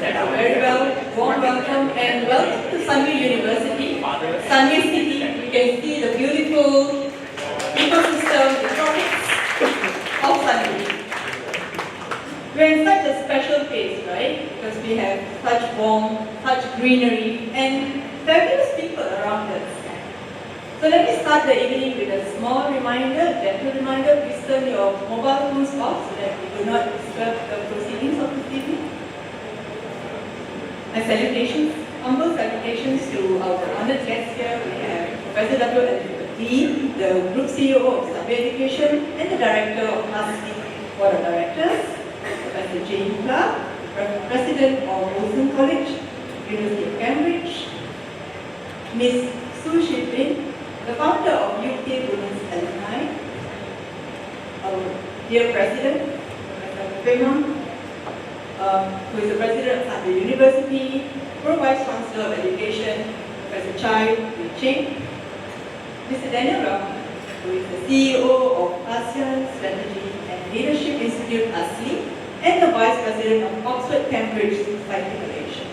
Very well, warm welcome and welcome to Sunway University. Sunway City, you can see the beautiful ecosystem, the tropics of Sunway. We're in such a special place, right? Because we have such warmth, such greenery, and fabulous people around us. So let me start the evening with a small reminder, gentle reminder. Please turn your mobile phones off so that we do not disturb the proceedings of this evening. My salutations, humble salutations to our honored guests here. We have Professor Dato Dr, the Group CEO of Sunway Education and the Director of ASLI Board of Directors, Professor Jane Clarke, President of Wolfson College, University of Cambridge, Ms. Su Shipin, the founder of UK Women's Alumni, our dear President, Professor Pema, who is the President of Sunway University, Pro-Vice Chancellor of Education, Professor Ching, Mr. Daniel Rahman, who is the CEO of ASEAN Strategy and Leadership Institute, ASLI, and the Vice President of Oxford Cambridge Society Malaysia.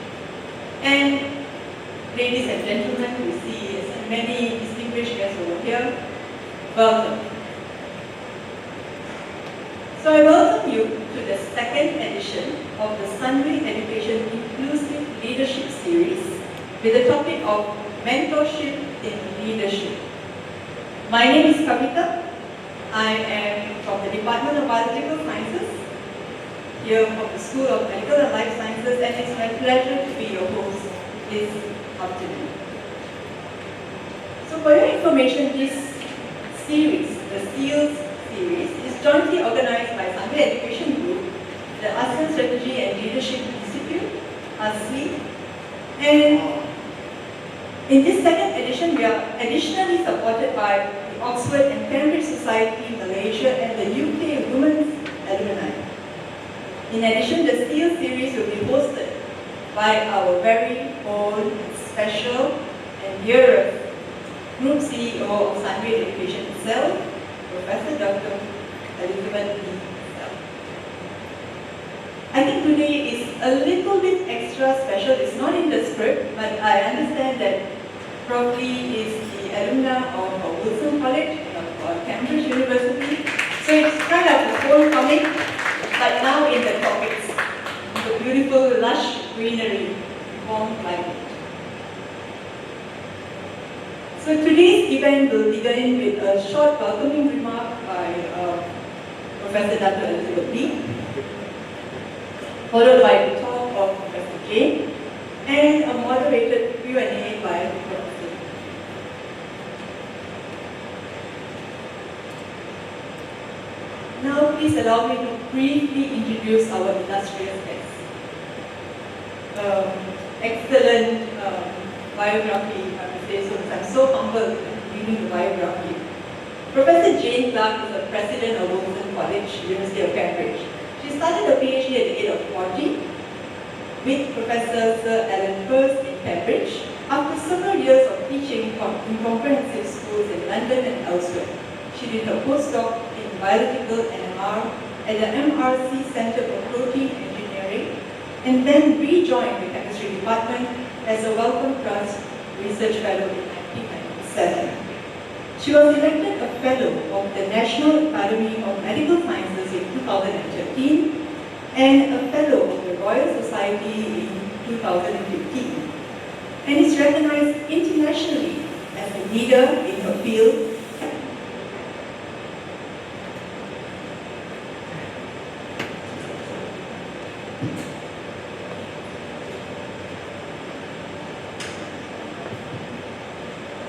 And ladies and gentlemen, we see many distinguished guests over here. Welcome. So I welcome you to the second edition of the Sunway Education Inclusive Leadership Series with the topic of Mentorship in Leadership. My name is Kavita. I am from the Department of Biological Sciences, here from the School of Medical and Life Sciences, and it's my pleasure to be your host this afternoon. So for your information, this series, the SEILS series, is jointly organized by Sunway Education Group, the ASEAN Strategy and Leadership Institute, ASLI, and in this second edition, we are additionally supported by the Oxford and Cambridge Society, Malaysia, and the UK Women's Alumni. In addition, the SEILS series will be hosted by our very own special and dearest Group CEO of Sunway Education itself, Professor Dr. I think today is a little bit extra special. It's not in the script, but I understand that Prof is the alumna of Wolfson College of Cambridge University. So it's kind of a homecoming, but now in the tropics, the beautiful lush greenery, warm climate. So today's event will begin with a short welcoming remark by Professor Dr. followed by the talk of Professor Jane, and a moderated Q&A by Professor. Now please allow me to briefly introduce our illustrious guests. Excellent biography, I would say, so I'm so humbled reading the biography. Professor Jane Clarke is the President of Wolfson College, University of Cambridge. She started a PhD at the age of 40 with Professor Sir Alan Hurst in Cambridge after several years of teaching in comprehensive schools in London and elsewhere. She did her postdoc in biological NMR at the MRC Center for Protein Engineering and then rejoined the chemistry department as a Wellcome Trust Research Fellow in 1997. She was elected a Fellow of the National Academy of Medical Sciences in 2013 and a Fellow of the Royal Society in 2015, and is recognized internationally as a leader in her field.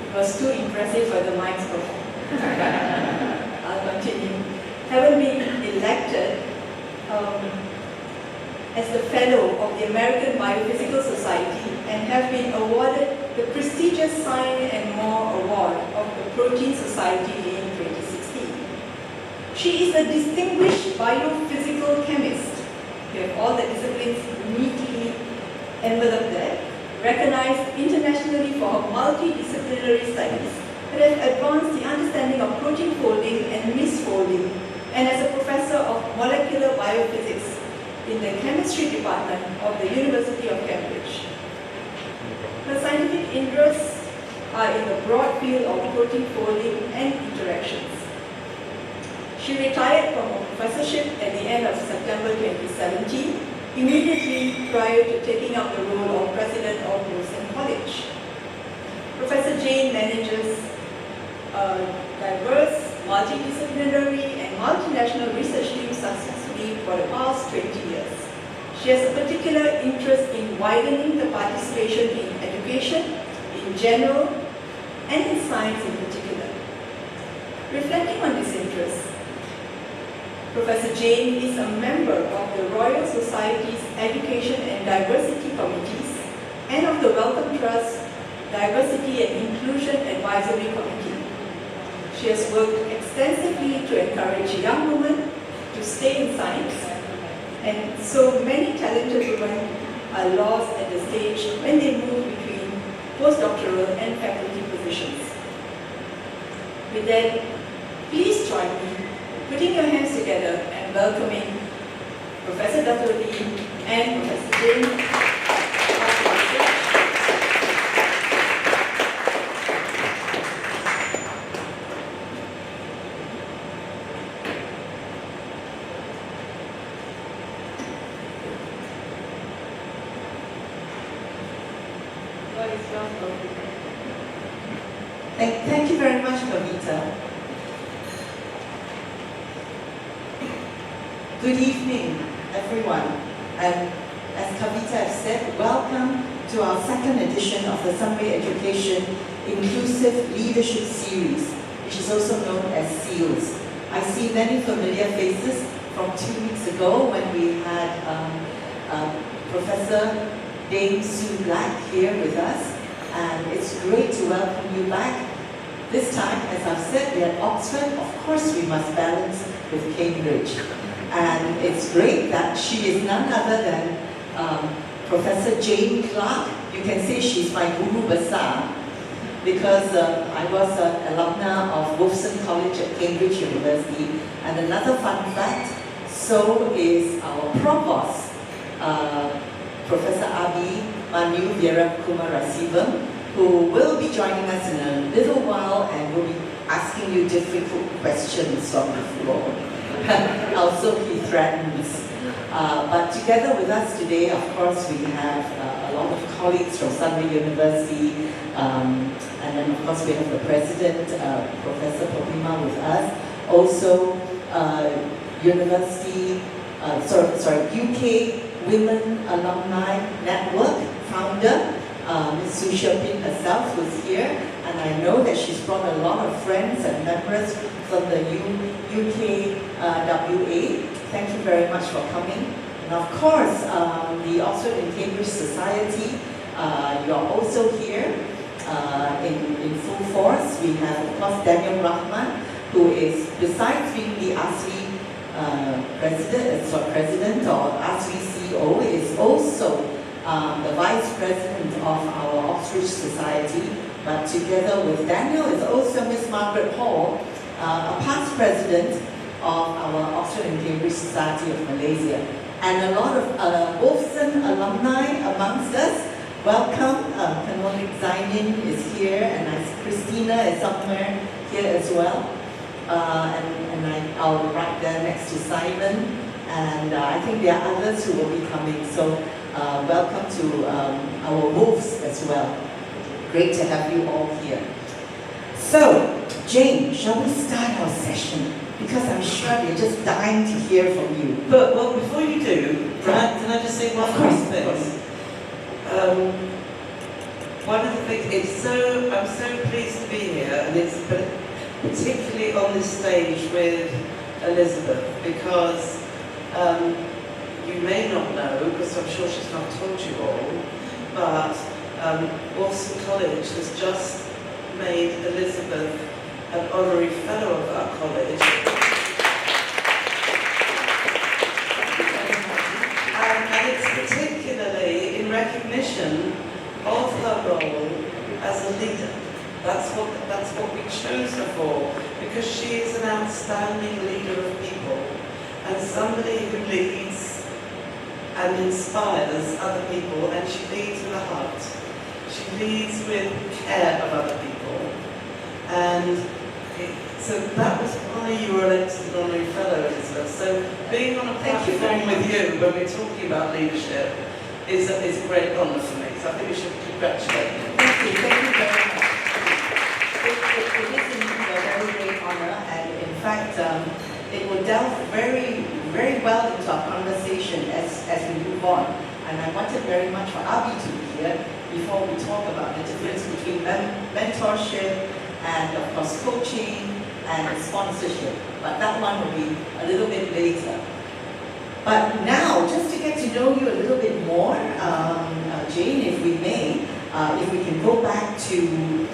It was too impressive for the mind's performance. I'll continue. Having been elected as the Fellow of the American Biophysical Society and have been awarded the prestigious Sign and More Award of the Protein Society in 2016. She is a distinguished biophysical chemist. We have all the disciplines neatly enveloped there. Recognized internationally for her multidisciplinary studies that have advanced the understanding of protein folding and misfolding, and as a professor of molecular biophysics in the chemistry department of the University of Cambridge. Her scientific interests are in the broad field of protein folding and interactions. She retired from her professorship at the end of September 2017, immediately prior to taking up the role of President of Wolfson College. Professor Jane manages diverse, multidisciplinary and multinational research teams successfully for the past 20 years. She has a particular interest in widening the participation in education in general and in science in particular. Reflecting on this interest, Professor Jane is a member of the Royal Society's Education and Diversity Committees and of the Wellcome Trust Diversity and Inclusion Advisory Committee. She has worked extensively to encourage young women to stay in science, and so many talented women are lost at the stage when they move between postdoctoral and faculty positions. With that, please join me putting your hands together and welcoming Professor Dato and Professor Jane. Thank you very much, Kavita. Good evening, everyone. And as Kavita has said, welcome to our second edition of the Sunway Education Inclusive Leadership Series, which is also known as SEILS. I see many familiar faces from 2 weeks ago when we had Professor Jane Clarke here with us. And it's great to welcome you back. This time, as I've said, we're at Oxford. Of course, we must balance with Cambridge. And it's great that she is none other than Professor Jane Clarke. You can say she's my guru besar, because I was an alumna of Wolfson College at Cambridge University. And another fun fact, so is our provost, Professor Abi Manu Vera Kumarasivam, who will be joining us in a little while and will be asking you difficult questions from the floor. Also, he threatens. But together with us today, of course, we have a lot of colleagues from Sunway University, and then of course we have the President, Professor Popima with us. Also, UK Women Alumni Network founder, Ms. Susha Pin herself, who's here, and I know that she's brought a lot of friends and members from the UK WA. Thank you very much for coming. And of course, the Oxford and Cambridge Society, you're also here in full force. We have, of course, Daniel Rahman, who is, besides being the ASLI President or ASLI CEO, is also the Vice President of our Oxford Society. But together with Daniel is also Miss Margaret Hall, a past President of our Oxford and Cambridge Society of Malaysia. And a lot of Wolfson alumni amongst us. Welcome. Kanonik Zainin is here, and Christina is somewhere here as well. I'll right there next to Simon, and I think there are others who will be coming. So welcome to our Wolves as well. Great to have you all here. So, Jane, shall we start our session? Because I'm sure they're just dying to hear from you. But well, before you do, can I just say one thing? One of the things, I'm so pleased to be here, and it's particularly on this stage with Elizabeth, because you may not know, because I'm sure she's not told you all, but Wolfson College has just made Elizabeth an honorary fellow of our college. And it's particularly in recognition of her role as a leader. That's what we chose her for, because she is an outstanding leader of people and somebody who leads and inspires other people, and she leads with a heart. She leads with care of other people. And so that was why you were elected an honorary fellow, Elizabeth. So being on a platform with you when we're talking about leadership is a great honour for me. So I think we should congratulate you. Thank you very much. It is indeed a very great honour, and in fact, it will delve very, very well into our conversation as we move on. And I wanted very much for Abi to be here before we talk about the difference between mentorship and, of course, coaching and sponsorship. But that one will be a little bit later. But now, just to get to know you a little bit more, Jane, if we may, if we can go back to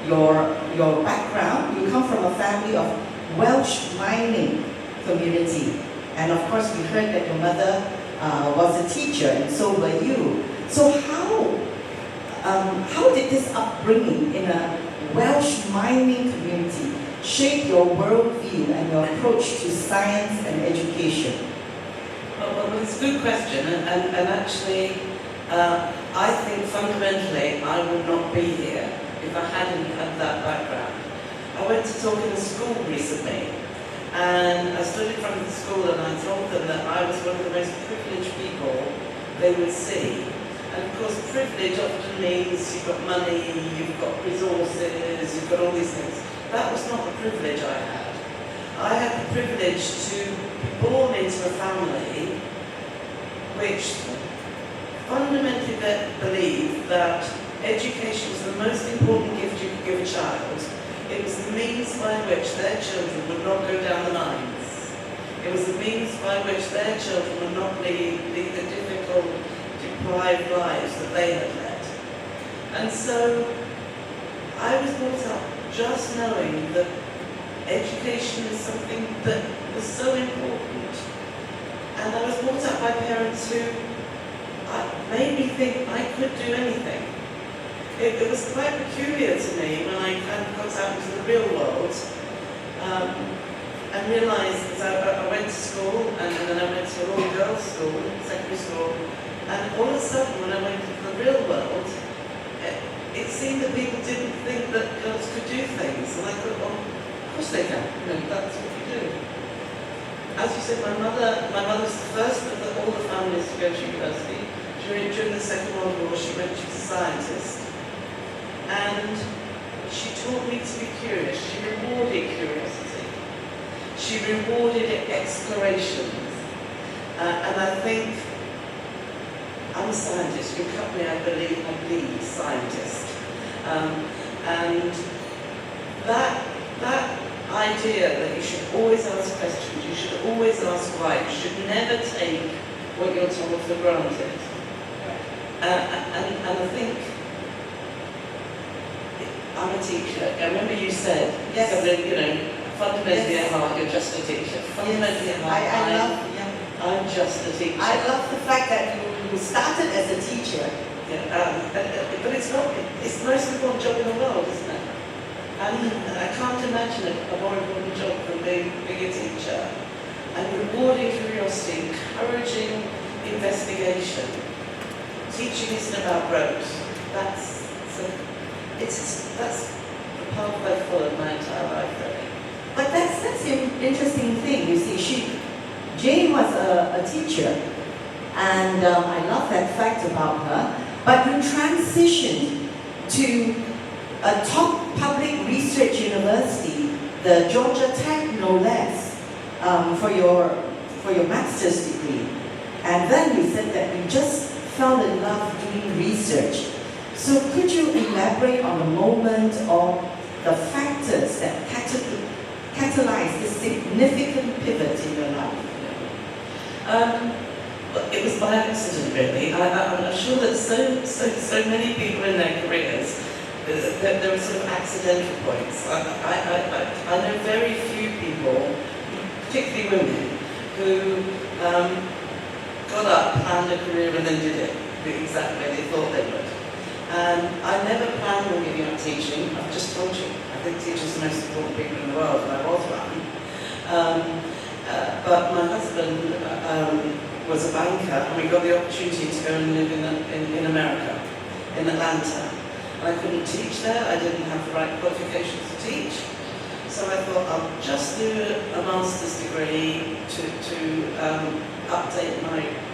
your background. You come from a family of Welsh mining community. And of course, we heard that your mother was a teacher, and so were you. So how did this upbringing in a Welsh mining community shape your worldview and your approach to science and education? Well, it's a good question, and actually, I think fundamentally I would not be here if I hadn't had that background. I went to talk in a school recently, and I stood in front of the school and I told them that I was one of the most privileged people they would see. And of course, privilege often means you've got money, you've got resources, you've got all these things. That was not the privilege I had. I had the privilege to be born into a family which fundamentally believed that education was the most important gift you could give a child. It was the means by which their children would not go down the mines. It was the means by which their children would not lead the difficult, deprived lives that they had led. And so I was brought up just knowing that education is something that was so important. And I was brought up by parents who made me think I could do anything. It was quite peculiar to me when I kind of got out into the real world and realised that I went to school and then I went to an all-girls school, secondary school, and all of a sudden when I went into the real world, it seemed that people didn't think that girls could do things. And I thought, well, of course they can. That's what you do. As you said, my mother was the first of all the families to go to university. During the Second World War, she went, she was a scientist. And she taught me to be curious. She rewarded curiosity. She rewarded exploration. And I think I'm a scientist. You cut me, I believe I'm the scientist. And that idea that you should always ask questions, you should always ask why, you should never take what you're told for granted. And I think I'm a teacher. I remember you said, yes, fundamentally yes, at heart, you're just a teacher. Fundamentally yes, at heart, I'm just a teacher. I love the fact that you started as a teacher. Yeah, but it's not. It's the most important job in the world, isn't it? And I can't imagine a more important job than being a teacher and rewarding curiosity, encouraging investigation. Teaching isn't about rote. That's the path I've followed my entire life, really. But that's an interesting thing. You see, Jane was a teacher, and I love that fact about her. But you transitioned to a top public research university, the Georgia Tech, no less, for your master's degree. And then you said that you just fell in love doing research. So could you elaborate on the moment or the factors that catalyzed this significant pivot in your life? It was by accident, really. I'm sure that so many people in their careers, there are sort of accidental points. I know very few people, particularly women, who got up, planned a career and then did it the exact way they thought they would. And I never planned on giving up teaching. I've just told you, I think teachers are the most important people in the world, and I was one. But my husband was a banker, and we got the opportunity to go and live in America, in Atlanta. And I couldn't teach there, I didn't have the right qualifications to teach. So I thought I'll just do a master's degree to update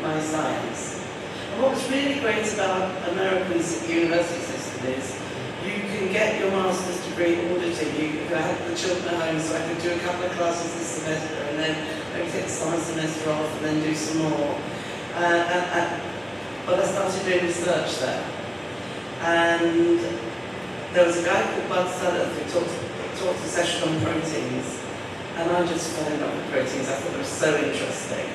my science. And what was really great about American university system is you can get your master's degree audited. I had the children at home, so I could do a couple of classes this semester and then maybe take the summer semester off and then do some more. But I started doing research there. And there was a guy called Bud Sutter who taught a session on proteins, and I just fell in love with proteins. I thought it was so interesting.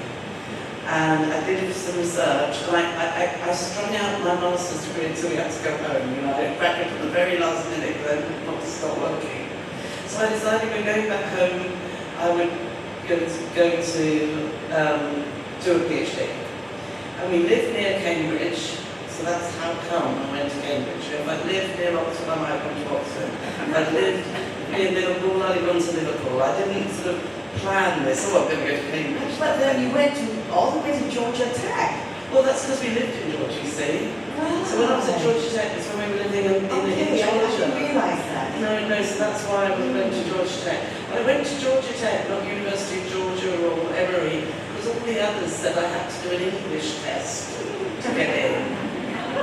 And I did some research, and I strung out my master's degree until we had to go home. You know, I cracked it at the very last minute, but then not to start working. So I decided when going back home, I would go to do a PhD. And we lived near Cambridge, so that's how come I went to Cambridge. If I lived near Oxford, I might have gone to Oxford. If I lived near Liverpool, I'd have gone to Liverpool. I didn't sort of plan this, oh, I'm going to go to Cambridge. But then you went all the way to Georgia Tech. Well, that's because we lived in Georgia, you see. Wow. So when I was at Georgia Tech, it's when we were living in Georgia. I didn't realise that. No, so that's why I went to Georgia Tech. And I went to Georgia Tech, not University of Georgia or Emory, because all the others said I had to do an English test to get in.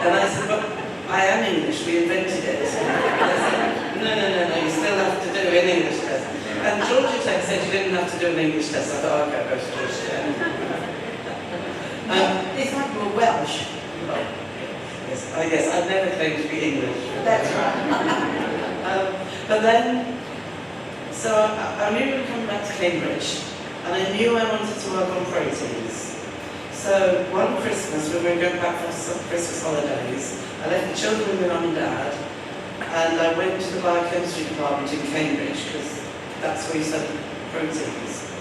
And I said, but I am English, we invented it. And they said, no, you still have to do an English test. And Georgia Tech said you didn't have to do an English test. I thought, okay, I'll go to Georgia Tech. It's like you're Welsh. Well, yes, I've never claimed to be English. That's right. But then, so I knew we were coming back to Cambridge, and I knew I wanted to work on proteins. So one Christmas, when we were going back for some Christmas holidays, I left the children with my mum and dad, and I went to the biochemistry department in Cambridge, because that's where you study proteins.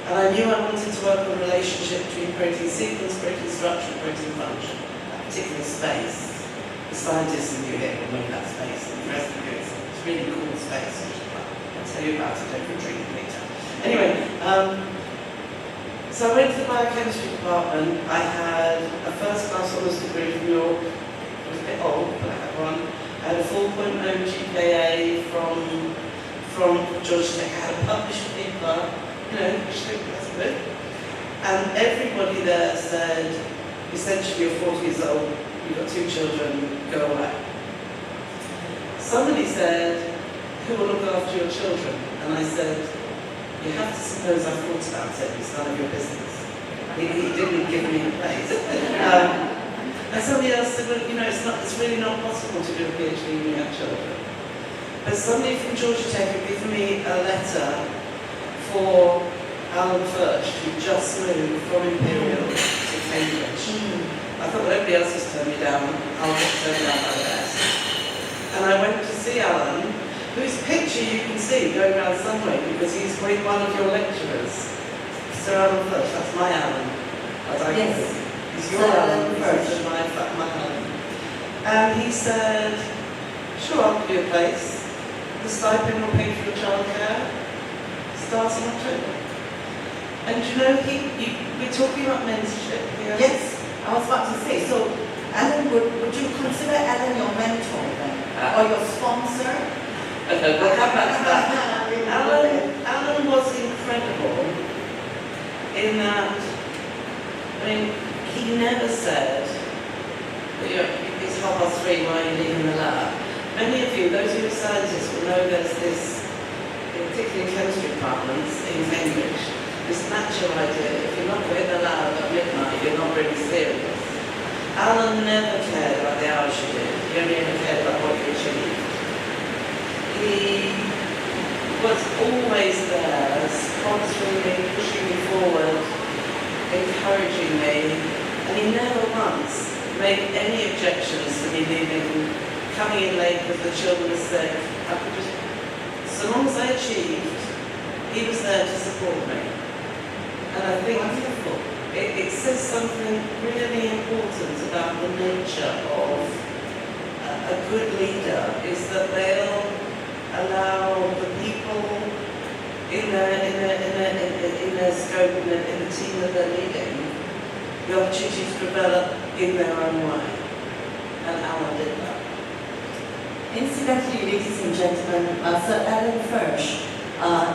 And I knew I wanted to work on the relationship between protein sequence, protein structure, and protein function, that particular space. The scientists in you here will know that space, and the rest of you, it's a really cool space. I'll tell you about it over a drink later. Anyway, so I went to the biochemistry department. I had a first class honours degree from York. It was a bit old, but I had one. I had a 4.0 GPA from Georgia Tech. I had a published paper, you know, which that's good. And everybody there said, essentially you're 40 years old, you've got 2 children, go away. Somebody said, who will look after your children? And I said, you have to suppose I've thought about it, it's none of your business. He didn't give me a place. And somebody else said, well, you know, it's really not possible to do a PhD when you have children. But somebody from Georgia Tech had given me a letter for Alan Furch, who just moved from Imperial to Cambridge. I thought, well, everybody else has turned me down, I'll get turned down by the rest. And I went to see Alan, whose picture you can see going around Sunway, because he's with one of your lecturers. Sir Alan Furch, that's my Alan, as I call him. He's your Alan Furch, my Alan. And he said, sure, I'll give you a place. The stipend will pay for your childcare. Starts in October. And you know, we're talking about mentorship here. Yes, I was about to say, so Alan, would you consider Alan your mentor then? Or your sponsor? We'll come back to that. Alan was incredible in that, I mean, he never said, you know, it's 3:30, why are you leaving the lab? Many of you, those who are scientists, will know there's this, particularly in chemistry departments in Cambridge, this natural idea, if you're not in the lab at midnight, you're not really serious. Alan never cared about the hours you did, he only ever cared about what you achieved. He was always there, sponsoring me, pushing me forward, encouraging me, and he never once made any objections to me leaving, coming in late because the children were sick. I could just, so long as I achieved, he was there to support me. And I think Wonderful. it says something really important about the nature of a good leader, is that they'll allow the people in their scope, in the team that they're leading, the opportunity to develop in their own way. And Alan did that. Incidentally, ladies and gentlemen, Sir Alan Furch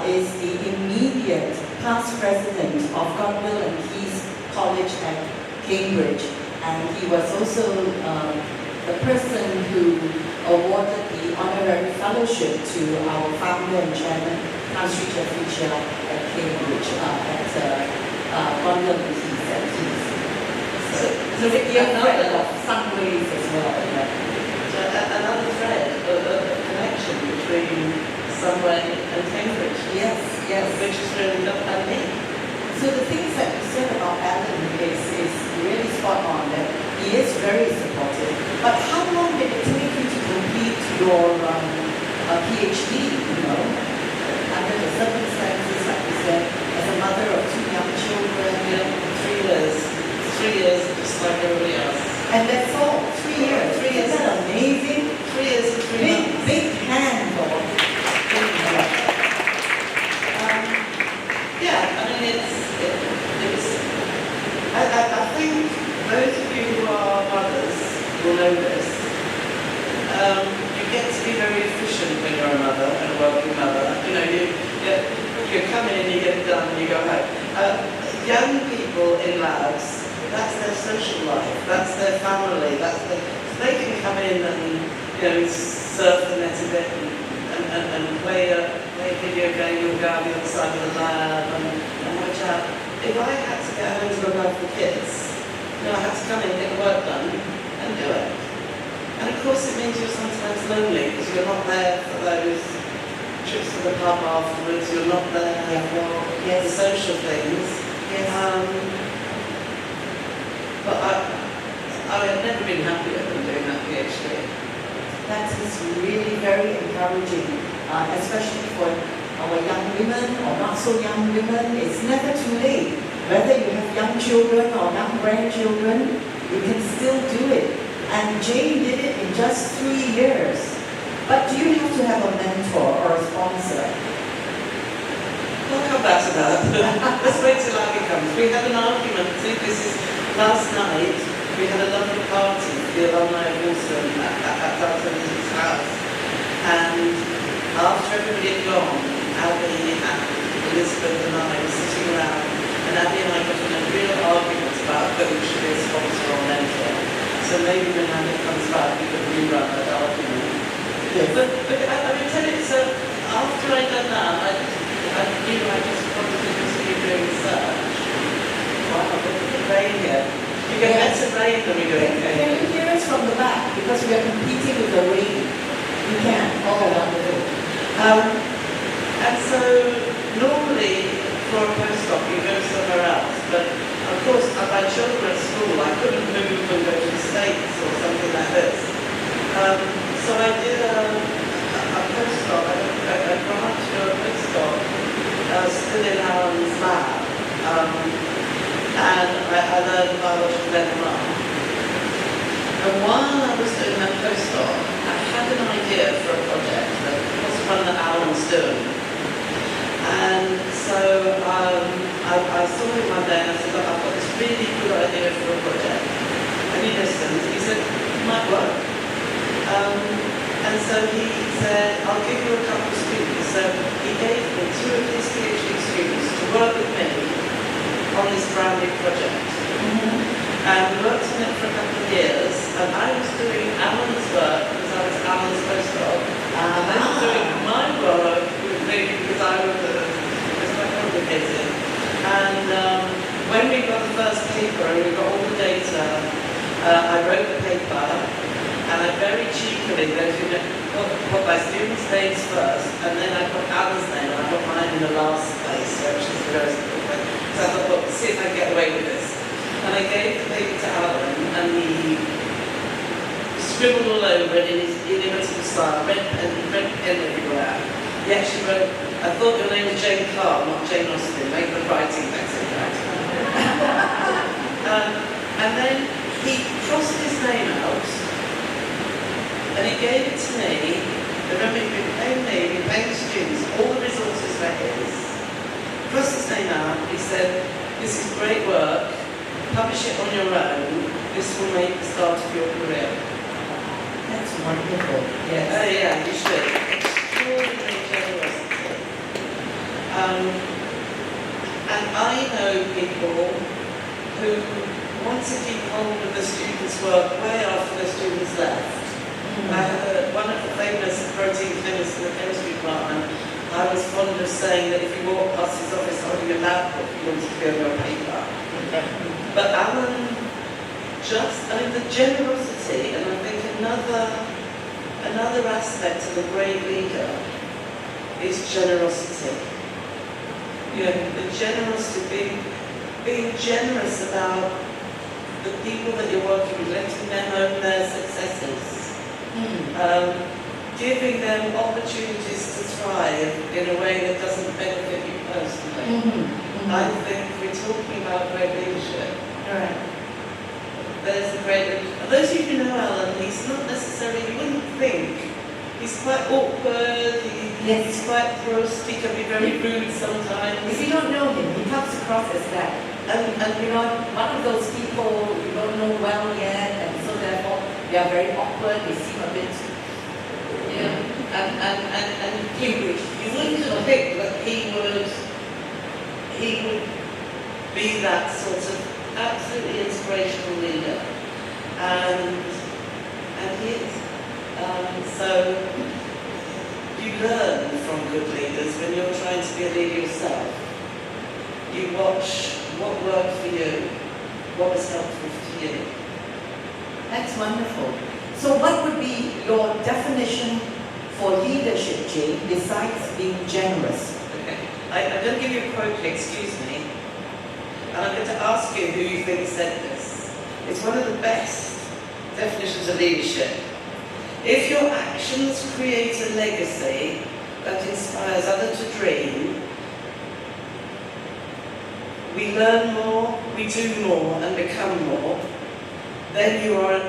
is the immediate past president of Godwill and Keys College at Cambridge, and he was also the person who awarded the honorary fellowship to our founder and chairman, Sri Jeffrey at Cambridge, at Godwill and Keys at Keys. So he's a dear friend of Sunways as well. Yeah. Another thread of connection between Sunway and Cambridge. Yes, yes. Which is really not neat. So the things that you said about Alan is really spot on, that he is very supportive. But how long did it take you to complete your PhD, you know, under the circumstances, like you said, as a mother of 2 young children? Yeah, 3 years. 3 years, just like everybody else. And that's all, 3 years. 3 years. Isn't that amazing? 3 years and 3 months. Big hand for yeah, I mean, I think those of you who are mothers will know this. You get to be very efficient when you're a mother and a working mother. You know, you come in, you get it done, and you go home. Young people in labs, that's their social life, that's their family, so they can come in and surf the net a bit and play a video game, you'll go on the other side of the lab and watch out. If I had to get home to look after the kids, I had to come in, get the work done and do it. And of course it means you're sometimes lonely because you're not there for those trips to the pub afterwards, you're not there for the social things. Yes. But I've never been happier than doing that PhD. That is really very encouraging, especially for our young women or not so young women. It's never too late. Whether you have young children or young grandchildren, you can still do it. And Jane did it in just 3 years. But do you have to have a mentor or a sponsor? We'll come back to that. Let's wait till Abby comes. We had an argument, I think this is last night, we had a lovely party for the alumni of Wolfson at Dato's house. And after everybody had gone, Abby and Elizabeth and I were sitting around, and Abby and I got in a real argument about whether we should be a sponsor or mentor. So maybe when Abby comes back, we could rerun that argument. Yes. But I mean, tell you, so after I'd done that, I knew I just wanted to continue doing research. Wow, look at the rain here. You get better rain than we do in Can Cambridge. you hear us from the back? Because we are competing with the rain. You can. Oh, wonderful. And so, normally, for a postdoc, you go somewhere else. But, of course, my children were at school. I couldn't move and go to the States or something like this. So I did a postdoc. I got to do a postdoc. Still in Alan's lab, and I learned biological NMR. And while I was doing that postdoc, I had an idea for a project that was one that Alan's doing. And so I saw him one day and I said, look, I've got this really good idea for a project. And he listened, he said, it might work. And so he said, I'll give you a couple of students. So he gave me 2 of his PhD students to work with me on this branding project. And we worked on it for a couple of years, and I was doing Alan's work because I was Alan's postdoc, and they were doing my work with me because it was quite complicated. And when we got the first paper and we got all the data, I wrote the paper. And I very cheekily put my students' names first, and then I put Alan's name, and I put mine in the last place, which is the most important. So I thought, well, see if I can get away with this. And I gave the paper to Alan, and he scribbled all over it in his inimitable style, red pen everywhere. He actually wrote, I thought your name was Jane Clarke, not Jane Austen, make the writing better. And then he crossed his name out, and he gave it to me. Remember, he'd been paying me, he'd been paying the students, all the resources were his. Crossed his name out, he said, this is great work, publish it on your own, this will make the start of your career. That's wonderful. Yes. Oh yeah, you should. Extraordinary generosity. And I know people who want to keep hold of the students' work way after the students left. I had one of the famous protein chemists in the chemistry department. I was fond of saying that if you walk past his office holding a laptop, you wanted to be on your paper. But Alan the generosity, and I think another aspect of a great leader is generosity. You know, the generosity, being generous about the people that you're working with, letting them own their successes. Giving them opportunities to thrive in a way that doesn't benefit you personally. I think we're talking about great leadership. Right. There's a great leadership. And those of you who know Alan, he's not necessarily, you wouldn't think, he's quite awkward, he's quite brusque, he can be very rude sometimes. If you don't know him, he comes across as that. And you know, one of those people you don't know well yet, and so therefore they are very awkward, they seem a bit, and English. You wouldn't think that he would be that sort of absolutely inspirational leader, and he is. So you learn from good leaders when you're trying to be a leader yourself. You watch what worked for you, what was helpful to you. That's wonderful. So what would be your definition for leadership, Jane, besides being generous? Okay. I'm going to give you a quote, excuse me, and I'm going to ask you who you think said this. It's one of the best definitions of leadership. If your actions create a legacy that inspires others to dream, we learn more, we do more, and become more, then you are,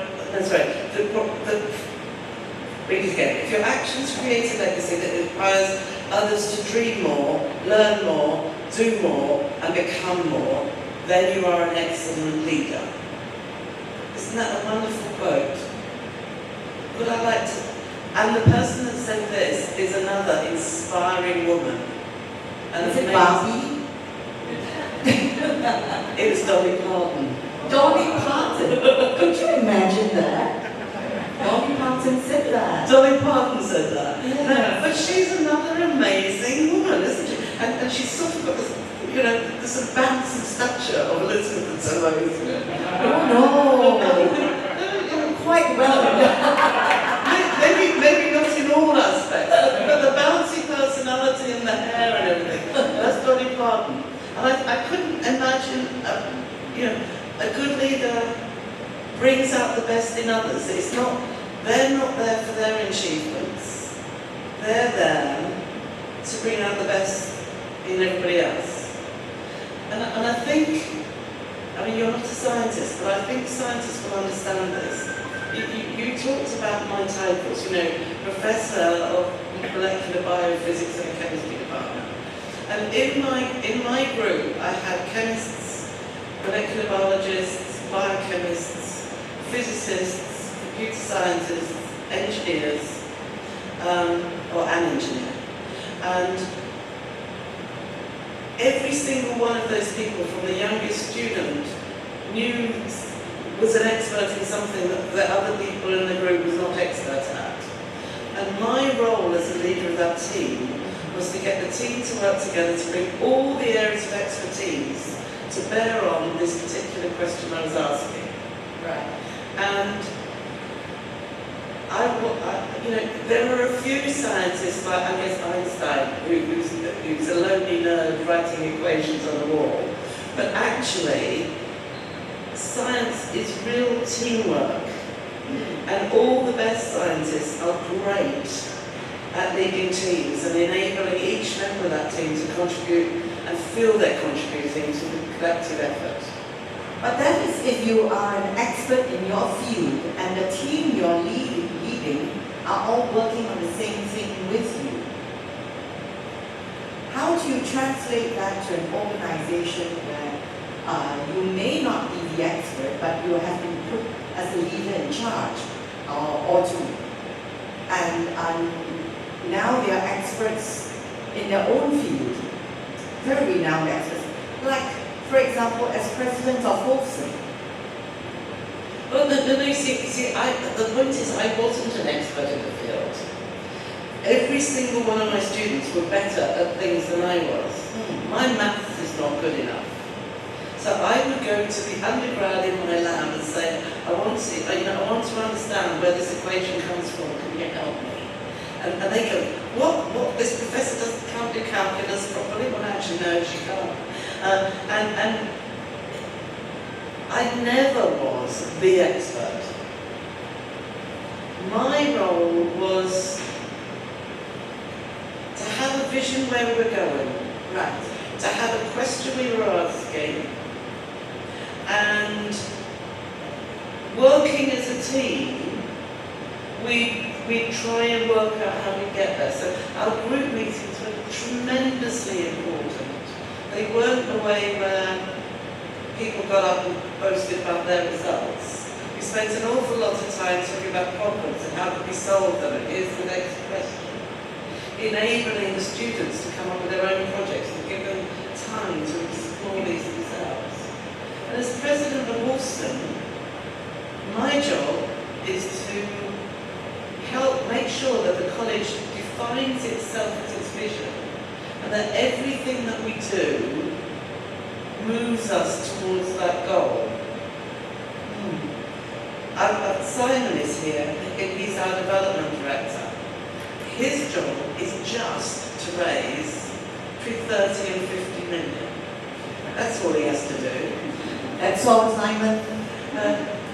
read it again. If your actions create a legacy that inspires others to dream more, learn more, do more, and become more, then you are an excellent leader. Isn't that a wonderful quote? Would I like to? And the person that said this is another inspiring woman. And is it Barbie? It was Dolly Parton. Dolly Parton? Could you imagine that? Dolly Parton said that. Dolly Parton said that. Yeah. No, but she's another amazing woman, isn't she? And she's sort of got this, this bounce and stature of Elizabeth and Sunway. Oh no! Quite well. Maybe not in all aspects, but the bouncy personality and the hair and everything. That's Dolly Parton. And I couldn't imagine, a good leader brings out the best in others. They're not there for their achievements. They're there to bring out the best in everybody else. And I think, you're not a scientist, but I think scientists will understand this. You talked about my titles, Professor of Molecular Biophysics in the Chemistry Department. And in my group, I had chemists, molecular biologists, biochemists, physicists, computer scientists, engineers, or an engineer. And every single one of those people, from the youngest student, was an expert in something that other people in the group was not expert at. And my role as a leader of that team was to get the team to work together to bring all the areas of expertise to bear on this particular question I was asking. Right. And there were a few scientists, like I guess Einstein, who's a lonely nerd writing equations on the wall. But actually, science is real teamwork. And all the best scientists are great at leading teams and enabling each member of that team to contribute and feel they're contributing to the collective effort. But that is if you are an expert in your field and the team you're leading are all working on the same thing with you. How do you translate that to an organization where You may not be the expert, but you have been put as a leader in charge or two. And now they are experts in their own field, very renowned experts. Like, for example, as president of Wolfson. Well, no, you see, the point is I wasn't an expert in the field. Every single one of my students were better at things than I was. My maths is not good enough. So I would go to the undergrad in my lab and say, I want to understand where this equation comes from, can you help me? And they go, what, this professor can't do calculus properly? Well, actually, no, she can't. And I never was the expert. My role was to have a vision where we were going, right? To have a question we were asking, and working as a team, we try and work out how we get there. So our group meetings were tremendously important. They weren't the way where people got up and boasted about their results. We spent an awful lot of time talking about problems and how could we solve them, and here's the next question. Enabling the students to come up with their own projects and give them time to explore these themselves. And as president of Wolfson, my job is to help make sure that the college defines itself as its vision, and that everything that we do moves us towards that goal. Simon is here, and he's our development director. His job is just to raise between 30 and 50 million. That's all he has to do. That's all, Simon.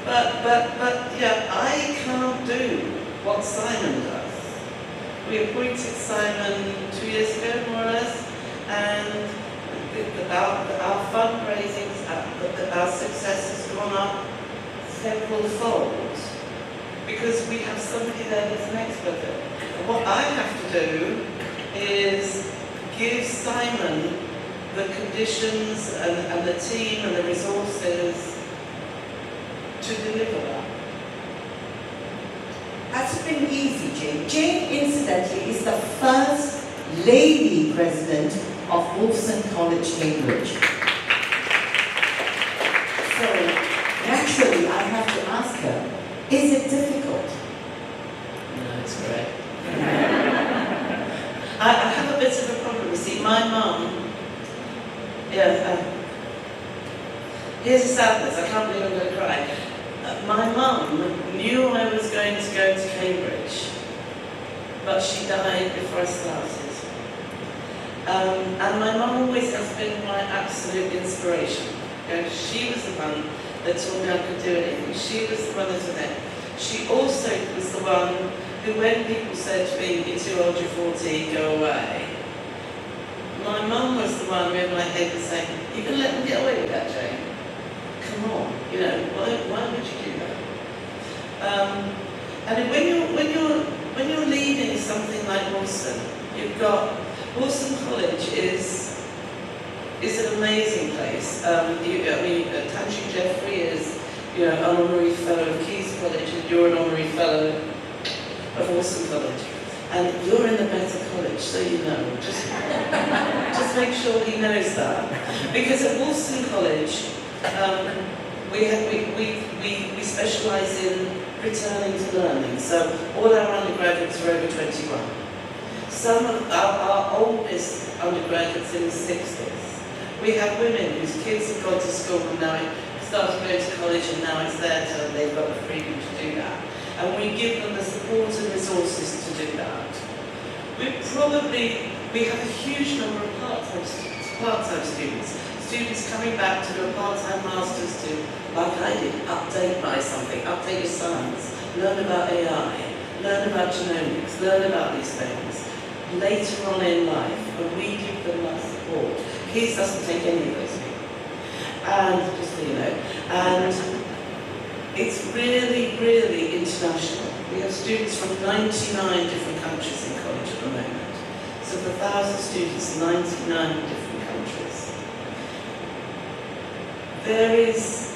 But yeah, I can't do what Simon does. We appointed Simon 2 years ago, more or less, and our fundraising, our success has gone up several fold because we have somebody there that's an expert at it. And what I have to do is give Simon the conditions and the team and the resources to deliver that. That's been easy, Jane. Jane, incidentally, is the first lady president of Wolfson College, Cambridge. So, naturally, I have to ask her, is it difficult? No, it's great. I have a bit of a problem. You see, my mum, here's a sadness, I can't believe I'm going to cry. My mum knew I was going to go to Cambridge, but she died before I started. And my mum always has been my absolute inspiration. She was the one that told me I could do anything. She was the one that did it. She also was the one who, when people said to me, you're too old, you're 40, go away, my mum was the one who in my head was saying, you can let them get away with that, Jane. Come on, why would you do that? And when you're leading something like Wolfson, you've got Wolfson College is an amazing place. Tanshi Jeffrey is an honorary fellow of Key's College, and you're an honorary fellow of Wolfson College. And you're in the better college, so you know. Just make sure he knows that. Because at Wolfson College, we specialise in returning to learning. So all our undergraduates are over 21. Some of our oldest undergraduates in the 60s. We have women whose kids have gone to school and now started going to college, and now it's their turn, they've got the freedom to do that. And we give them the support and resources to do that. We have a huge number of part-time students. Students coming back to do a part-time master's to, like I did, update your science, learn about AI, learn about genomics, learn about these things later on in life, and we give them that support. Keys doesn't take any of those people. And just so you know, and it's really, really international. We have students from 99 different countries in college at the moment. So for 1,000 students, 99 different countries. there is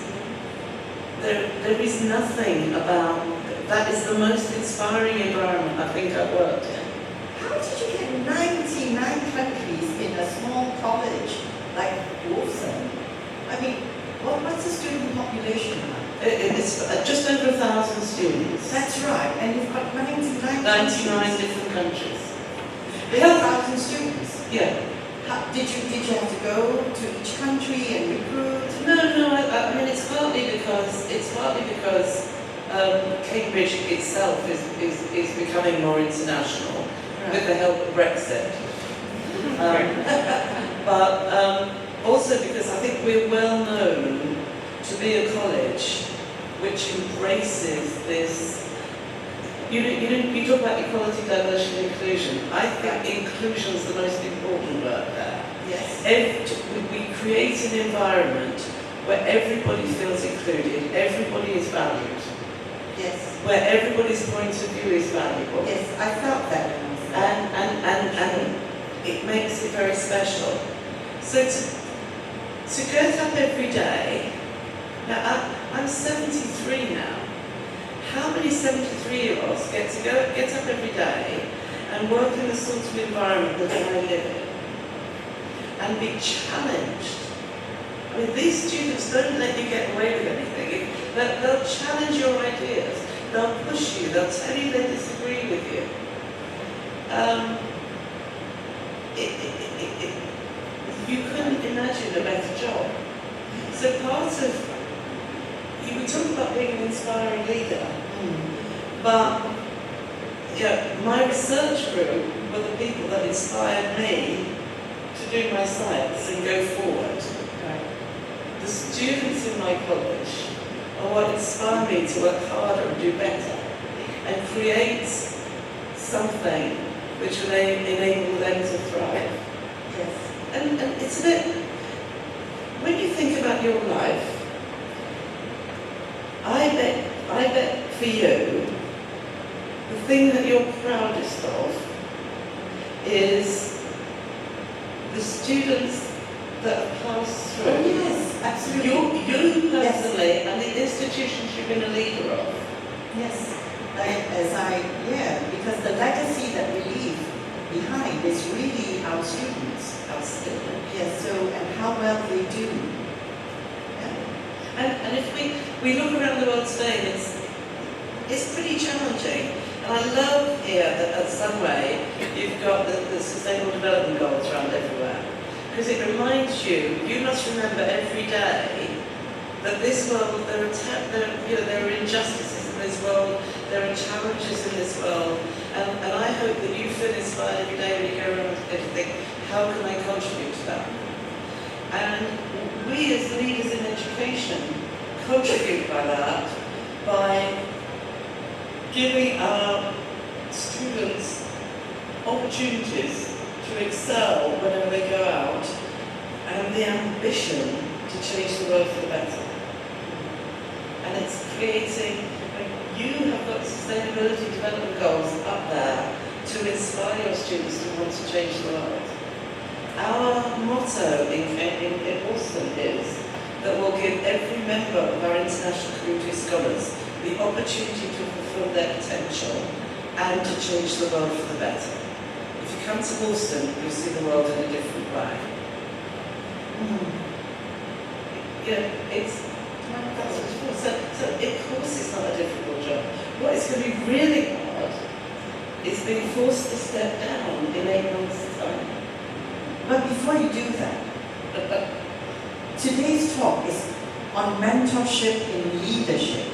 nothing about, that is the most inspiring environment I think I've worked in. How did you get 99 countries in a small college like Wolfson? I mean, what's the student population like? It's just over 1,000 students. That's right, and you've got 99 99 different countries. 1,000 students. Yeah. Did you have to go to each country and recruit? No, I mean it's partly because Cambridge itself is becoming more international with the help of Brexit. But also because I think we're well known to be a college which embraces this. You talk about equality, diversity, and inclusion. I think inclusion is the most important word there. Yes. We create an environment where everybody feels included, everybody is valued. Yes. Where everybody's point of view is valuable. Yes, I felt that when I was there. And it makes it very special. So to get up every day, now I'm 73 now. How many 73-year-olds get up every day and work in the sort of environment that I live in and be challenged? I mean, these students don't let you get away with anything. They'll challenge your ideas. They'll push you. They'll tell you they disagree with you. You couldn't imagine a better job. So part of, we talk about being an inspiring leader, but my research group were the people that inspired me to do my science and go forward. The students in my college are what inspire me to work harder and do better and create something which will enable them to thrive. Yes. And it's a bit, when you think about your life, I bet for you, the thing that you're proudest of is the students that have passed through. Oh, yes, absolutely. You personally, and the institutions you've been a leader of. Yes, because the legacy that we leave behind is really our students. Our students. Yes, and how well they do. And if we look around the world today, it's pretty challenging. And I love here that at Sunway, you've got the Sustainable Development Goals around everywhere. Because it reminds you must remember every day that this world, there are injustices in this world, there are challenges in this world, and I hope that you feel inspired every day when you go around and think, how can I contribute to that? And we as leaders in education contribute by that by giving our students opportunities to excel whenever they go out and the ambition to change the world for the better. And it's creating, you have got sustainability development goals up there to inspire your students to want to change the world. Our motto in Wolfson is that we'll give every member of our international community of scholars the opportunity to fulfill their potential and to change the world for the better. If you come to Wolfson, you'll see the world in a different way. So of course it's not a difficult job. What is going to be really hard is being forced to step down in 8 months' time. But before you do that, today's talk is on mentorship in leadership,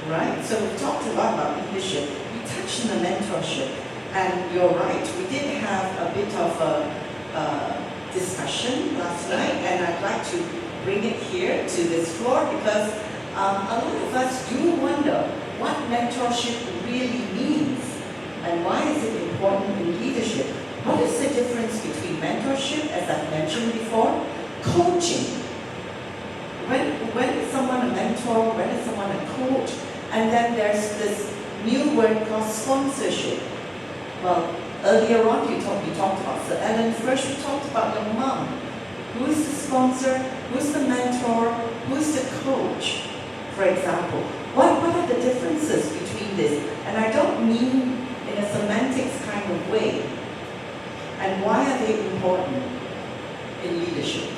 right? So we talked a lot about leadership. We touched on the mentorship, and you're right. We did have a bit of a discussion last night, and I'd like to bring it here to this floor because a lot of us do wonder what mentorship really means and why is it important in leadership. What is the difference between mentorship, as I've mentioned before, coaching? When is someone a mentor? When is someone a coach? And then there's this new word called sponsorship. Well, earlier on we talked about Sir Ellen. First we talked about your mom. Who is the sponsor? Who's the mentor? Who's for example. What are the differences between this? And I don't mean in a semantics kind of way. And why are they important in leadership?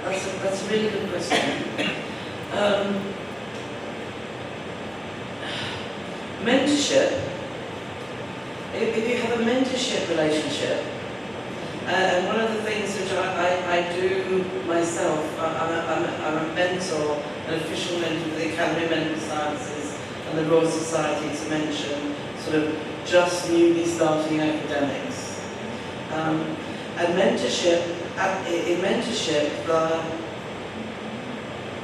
That's a really good question. Mentorship, if you have a mentorship relationship, and one of the things which I do myself, I'm a mentor, an official mentor of the Academy of Medical Sciences and the Royal Society, to mention sort of just newly starting academics. And mentorship, in mentorship,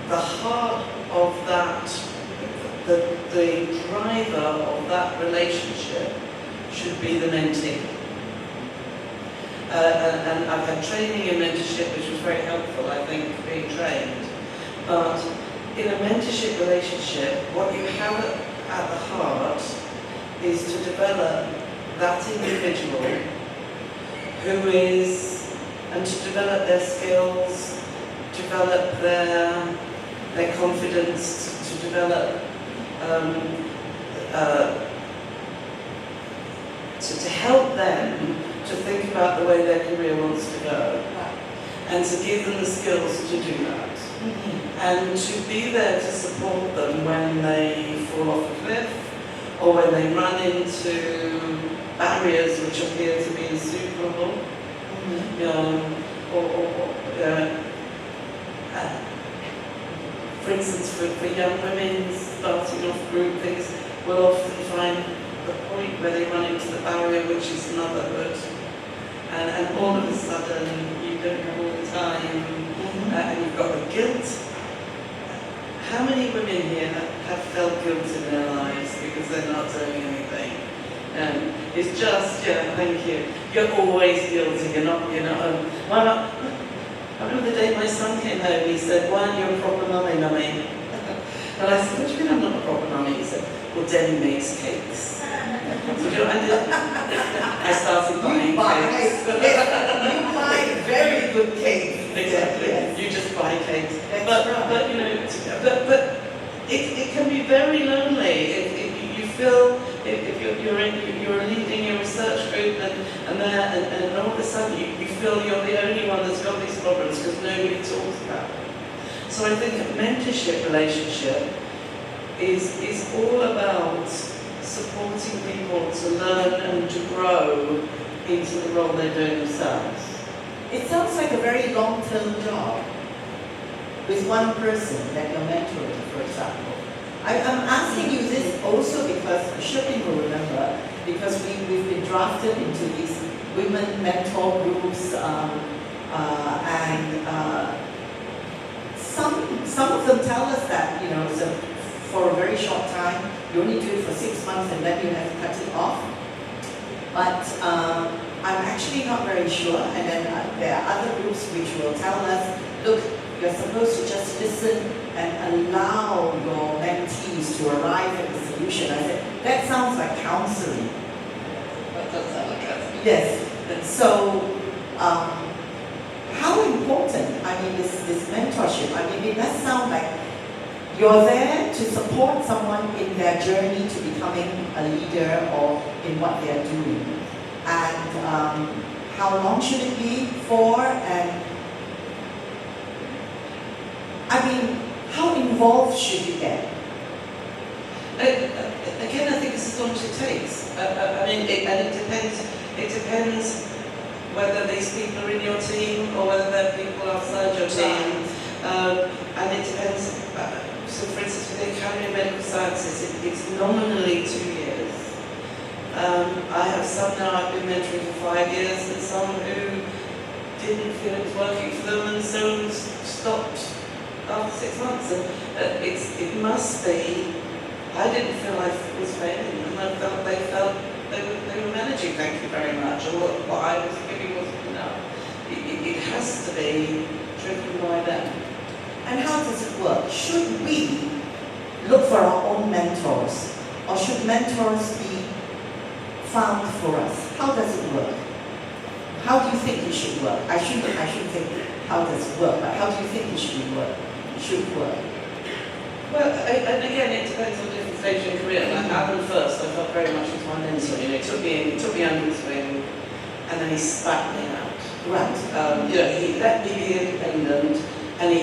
the heart of that, the driver of that relationship should be the mentee. And I've had training in mentorship, which was very helpful, I think, being trained. But in a mentorship relationship, what you have at the heart is to develop that individual who is, and to develop their skills, develop their confidence, to develop, to help them to think about the way their career wants to go, and to give them the skills to do that, and to be there to support them when they fall off a cliff, or when they run into barriers which appear to be insuperable, for instance, for young women starting off group things, will often find the point where they run into the barrier, which is motherhood, and all of a sudden you don't have all the time, and you've got the guilt. How many women here have felt guilt in their lives because they're not doing anything? It's just, thank you. You're always guilty. You're not. Why not? I remember the day my son came home. He said, "Why aren't you a proper mummy, mummy?" And I said, "What do you mean I'm not a proper mummy?" He said, "Well, Denny makes cakes." So you know what I did? I started buying cakes. You buy very good cakes. Exactly. Yes. You just buy cakes. That's right. But it can be very lonely if you feel if you're leading your research group and all of a sudden you feel you're the only one that's got these problems because nobody talks about them. So I think a mentorship relationship is all about supporting people to learn and to grow into the role they're doing themselves. It sounds like a very long-term job with one person that you're mentoring, for example. I'm asking you this also because Shipping will remember, because we've been drafted into these women mentor groups, and some of them tell us that, so for a very short time, you only do it for 6 months and then you have to cut it off. But I'm actually not very sure, and then there are other groups which will tell us, look, you're supposed to just listen and allow your mentees to arrive at the solution. I said, that sounds like counseling. That does sound like counseling. Yes. So, how important, this mentorship, it does sound like you're there to support someone in their journey to becoming a leader or in what they're doing. And how long should it be for? And how involved should you get? Again, I think it's as long as it takes. It depends whether these people are in your team or whether they're people outside your team. And it depends, so for instance, with the Academy of Medical Sciences, it's nominally 2 years. I have some now I've been mentoring for 5 years, and some who didn't feel it was working for them and so stopped after 6 months. And it must be, I didn't feel I was failing, and I felt they were managing, thank you very much, or what I was giving wasn't enough. It has to be driven by them. And how does it work? Should we look for our own mentors, or should mentors be found for us? How does it work? How do you think it should work? I shouldn't think how does it work, but how do you think it should work? Well, and again, it depends on different stages in your career. Like Alan first, I felt very much as my mentor. You know, he took me in, he took me under his wing, and then he spat me out. Right. You know, he let me be independent, and you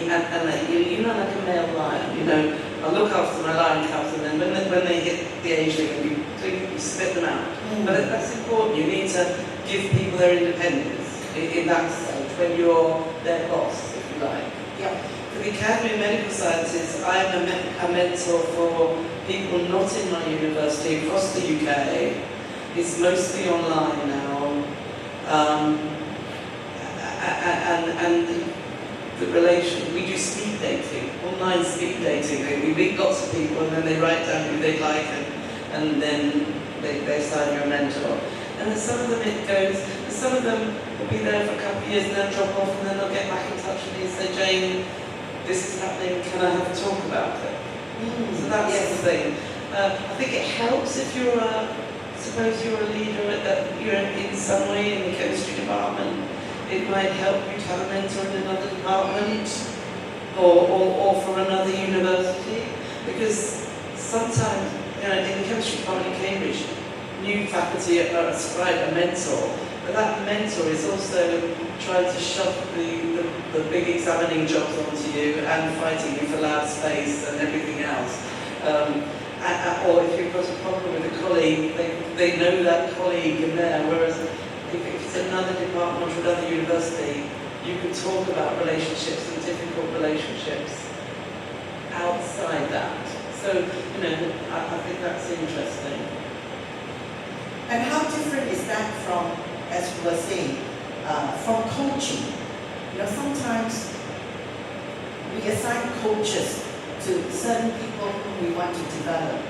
know, like a male lion. You know, I look after my lion cubs, and then when they hit the age limit, you spit them out. But that's important. You need to give people their independence in that stage when you're their boss, if you like. Yeah. For the Academy of Medical Sciences, I am a mentor for people not in my university across the UK. It's mostly online now. And the relation, we do speed dating, online speed dating. We meet lots of people and then they write down who they like and then they sign your mentor. And then some of them it goes, and some of them will be there for a couple of years and then drop off and then they'll get back in touch with me and say, Jane, this is happening, can I have a talk about it? So that's the thing. I think it helps if you're suppose you're a leader you're in Sunway in the chemistry department. It might help you to have a mentor in another department or for another university, because sometimes, you know, in the chemistry department in Cambridge, new faculty are ascribed a mentor, but that mentor is also trying to shove the big examining jobs onto you and fighting you for lab space and everything else. Or if you've got a problem with a colleague, they know that colleague in there, whereas if it's another department or another university, you can talk about relationships and difficult relationships outside that. So, you know, I think that's interesting. And how different is that from, as we were saying, from coaching? You know, sometimes we assign coaches to certain people whom we want to develop.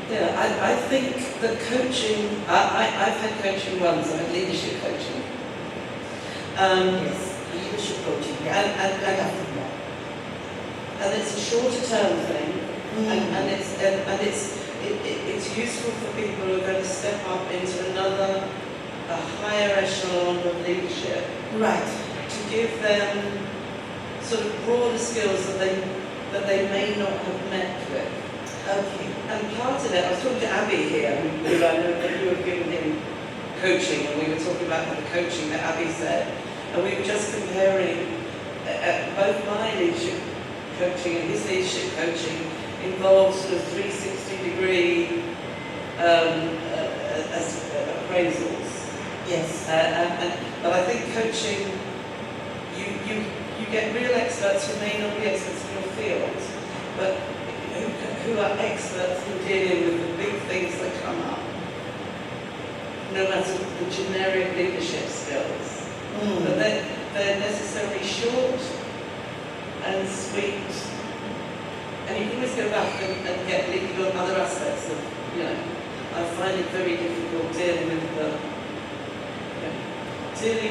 Yeah, I think that coaching, I've had coaching once, I've had leadership coaching. Yes, leadership coaching, yeah. And it's a shorter term thing, and it's useful for people who are going to step up into a higher echelon of leadership. Right. To give them sort of broader skills that they may not have met with. Okay. And part of it, I was talking to Abby here, who I know that you have given him coaching, and we were talking about the coaching that Abby said, and we were just comparing both my leadership coaching and his leadership coaching involves sort of 360-degree appraisals. Yes. But I think coaching, you get real experts who may not be experts in your field, but who are experts in dealing with the big things that come up, no matter the generic leadership skills. But they're necessarily short and sweet, and you can always go back and get leading on other aspects of, you know, I find it very difficult dealing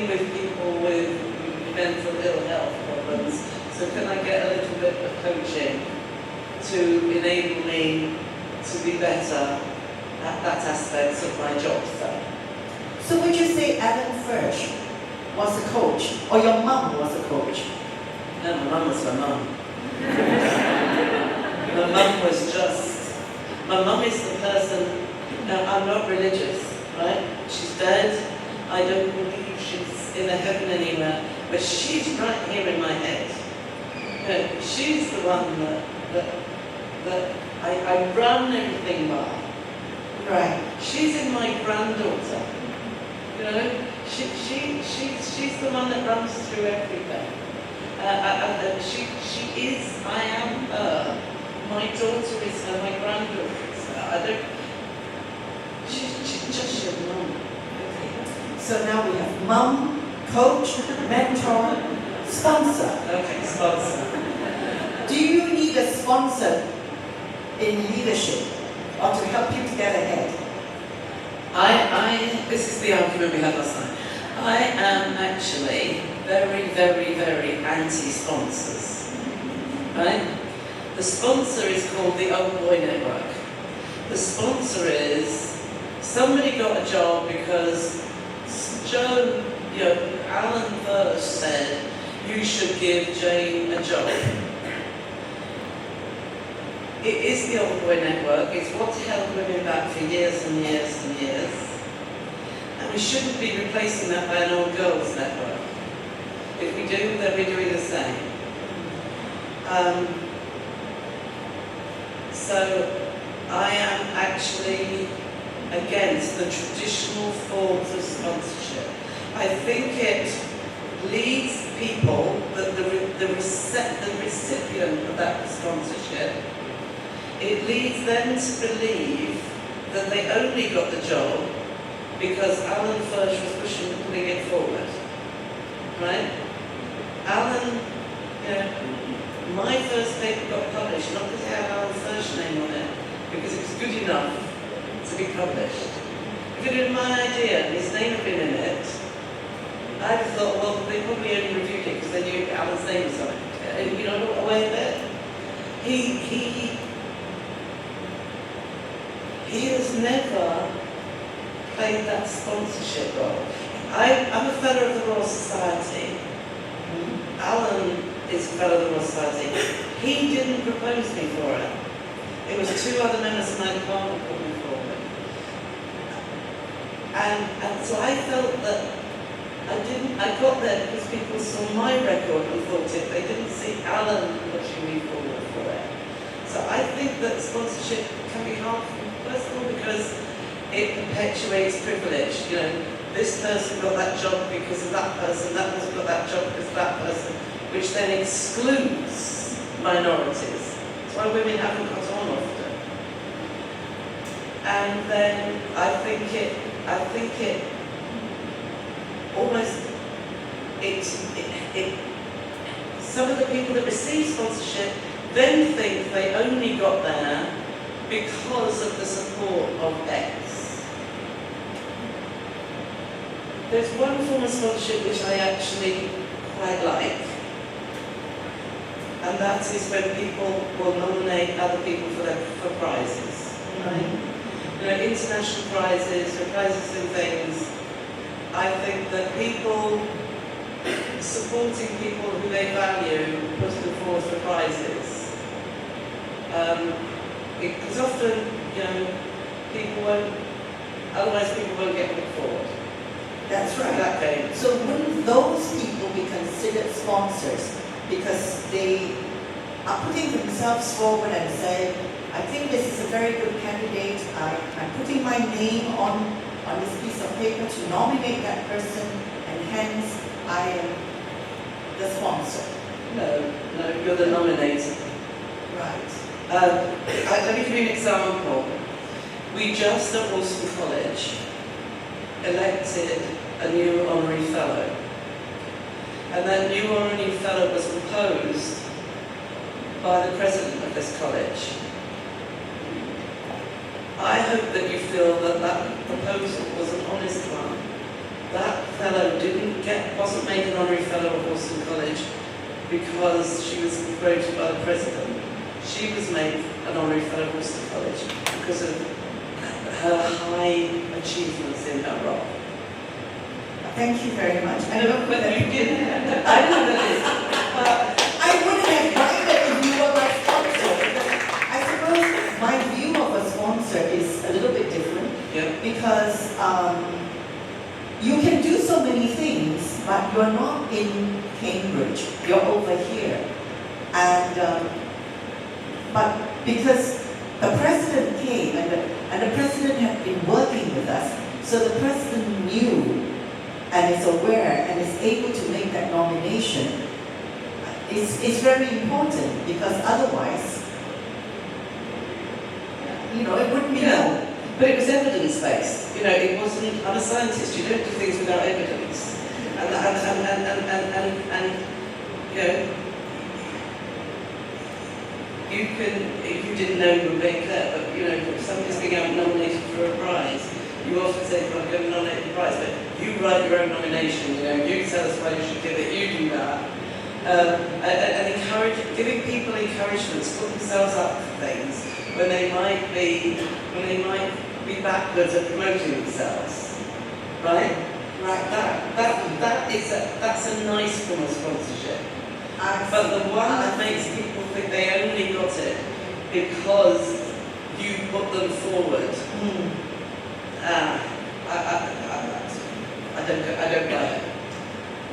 with people with mental ill health problems. So can I get a little bit of coaching to enable me to be better at that aspect of my job? So would you say Alan Firsch was a coach, or your mum was a coach? No, my mum was my mum. My mum was just, my mum is the person, now I'm not religious, right? She's dead, I don't believe she's in a heaven anywhere, but she's right here in my head. You know, she's the one that I run everything by. Right. She's in my granddaughter. You know, she's the one that runs through everything. She is, I am her. My daughter is her, my granddaughter is her. She's just your mum. So now we have mum, coach, mentor, sponsor. Okay, sponsor. Do you need a sponsor in leadership or to help you to get ahead? This is the argument we had last night. I am actually very, very, very anti-sponsors, right? The sponsor is called the old boy network. The sponsor is somebody got a job because Alan Firsch said you should give Jane a job. It is the Old Boy Network. It's what's held women back for years and years and years. And we shouldn't be replacing that by an old girls network. If we do, then we're doing the same. So I am actually against the traditional forms of sponsorship. I think it leads people, the recipient of that sponsorship, it leads them to believe that they only got the job because Alan Fursh was putting it forward. Right? Alan, my first paper got published, not because it had Alan Fursh's name on it, because it was good enough to be published. If it had been my idea and his name had been in it, I'd have thought, well, they probably only reviewed it because they knew Alan's name was on it. You know, away with it. He has never played that sponsorship role. I'm a fellow of the Royal Society. Alan is a fellow of the Royal Society. He didn't propose me for it. It was two other members of my department put me forward. And so I felt that I got there because people saw my record and thought it. They didn't see Alan pushing me forward for it. So I think that sponsorship can be harmful, first of all, because it perpetuates privilege. You know, this person got that job because of that person got that job because of that person, which then excludes minorities. That's why women haven't got on often. And then I think it almost, some of the people that receive sponsorship then think they only got there because of the support of X. There's one form of sponsorship which I actually quite like, and that is when people will nominate other people for prizes, right? You know, international prizes or prizes and things. I think that people supporting people who they value, putting them forward for prizes, because often, you know, otherwise people won't get put forward. That's right. That game. So wouldn't those people be considered sponsors because they are putting themselves forward and say, I think this is a very good candidate, I'm putting my name on this piece of paper to nominate that person, and hence I am the sponsor. No, you're the nominator. Right. Let me give you an example. We just at Wolfson College elected a new honorary fellow. And that new honorary fellow was proposed by the president of this college. I hope that you feel that that proposal was an honest one. That fellow wasn't made an honorary fellow of Wolfson College because she was promoted by the president. She was made an honorary fellow of Wolfson College because of her high achievements in her role. Thank you very much. But you didn't. I know that is. I wouldn't have minded if you were my sponsor. I suppose my view of a sponsor is a little bit different. Yeah. Because you can do so many things, but you're not in Cambridge. You're over here. And but because the president came and the president had been working with us, so the president knew and is aware and is able to make that nomination. It's very important because otherwise, you know, it wouldn't be known. But it was evidence-based. You know, it wasn't. I'm a scientist. You don't do things without evidence. And you know, you didn't know you were being clear, but you know, if somebody's being out nominated for a prize, you often say, "I'm going to nominate the prize," but you write your own nomination. You know, you tell us why you should give it. You do that. And giving people encouragement to put themselves up for things when they might be backwards at promoting themselves, right? Right. That's that's a nice form of sponsorship. But the one that makes people think they only got it because you put them forward, I don't buy it.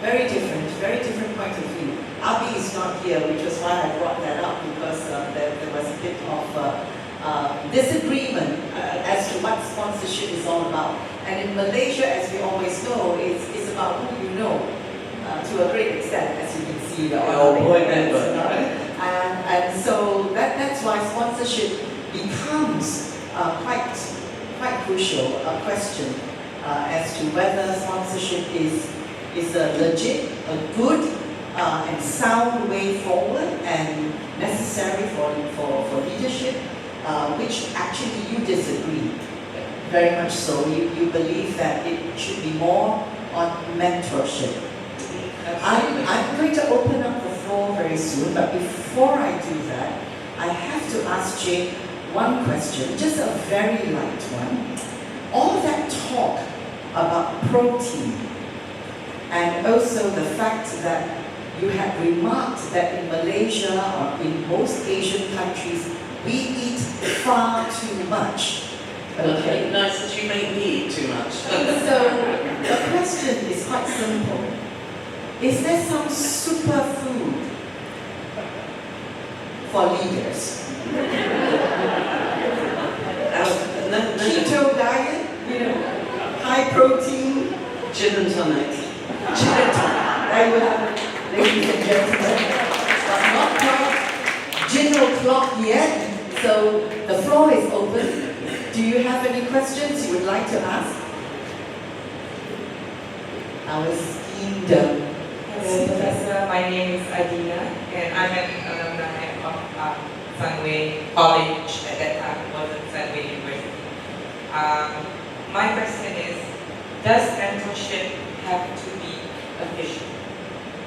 Very different point of view. Abi is not here, which was why I brought that up, because there was a bit of disagreement as to what sponsorship is all about. And in Malaysia, as we always know, it's about who you know, to a great extent, as you can see. And so that's why sponsorship becomes quite crucial, a question as to whether sponsorship is a legit, a good and sound way forward and necessary for leadership, which actually you disagree. Very much so. You believe that it should be more on mentorship. I'm going to open up the floor very soon, but before I do that, I have to ask Jane one question, just a very light one. All that talk about protein, and also the fact that you had remarked that in Malaysia or in most Asian countries, we eat far too much. Okay. Nice that you make me eat too much. So the question is quite simple. Is there some superfood for leaders? Keto diet, high protein, gin and tonic. There you have it, ladies and gentlemen. But not quite gin o'clock yet, so the floor is open. Do you have any questions you would like to ask? Our esteemed Hello, Professor. My name is Adina, and I'm an alumni of Sunway College. At that time, it wasn't Sunway University. My question is, does mentorship have to be official?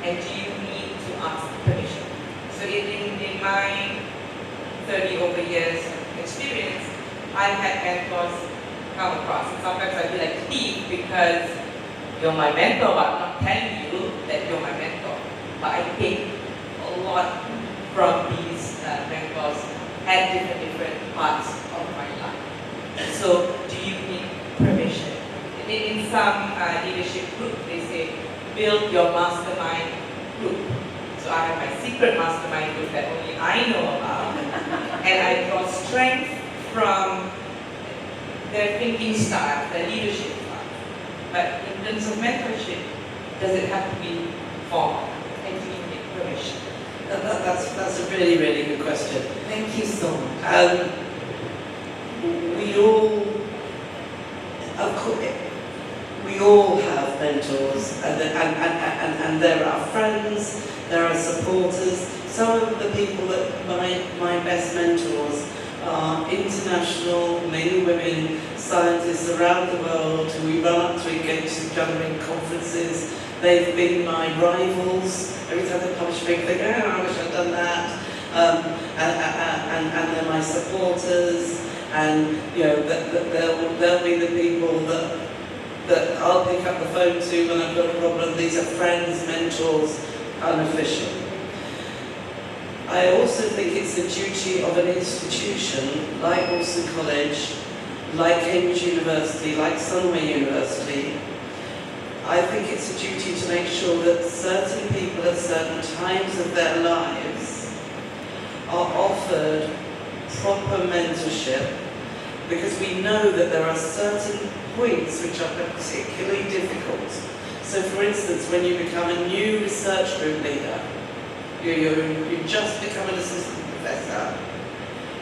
And do you need to ask permission? So in my 30 over years of experience, I've had mentors come across. And sometimes I feel like a thief because you're my mentor, but I'm not telling you that you're my mentor. But I take a lot from these mentors at different parts of my life. So do you need permission? In some leadership group, they say, build your mastermind group. So I have my secret mastermind group that only I know about. And I draw strength from their thinking style, their leadership style. But in terms of mentorship, does it have to be formal? And do you need permission? That's a really, really good question. Thank you so much. We all have mentors, and there are friends, there are supporters. Some of the people that my best mentors are international, mainly women, scientists around the world who we run up to engage together in conferences. They've been my rivals. Every time they publish a big thing, I wish I'd done that. And they're my supporters, and they'll be the people that I'll pick up the phone to when I've got a problem. These are friends, mentors, unofficial. I also think it's the duty of an institution like Wolfson College, like Cambridge University, like Sunway University. I think it's a duty to make sure that certain people at certain times of their lives are offered proper mentorship, because we know that there are certain points which are particularly difficult. So for instance, when you become a new research group leader, you just become an assistant professor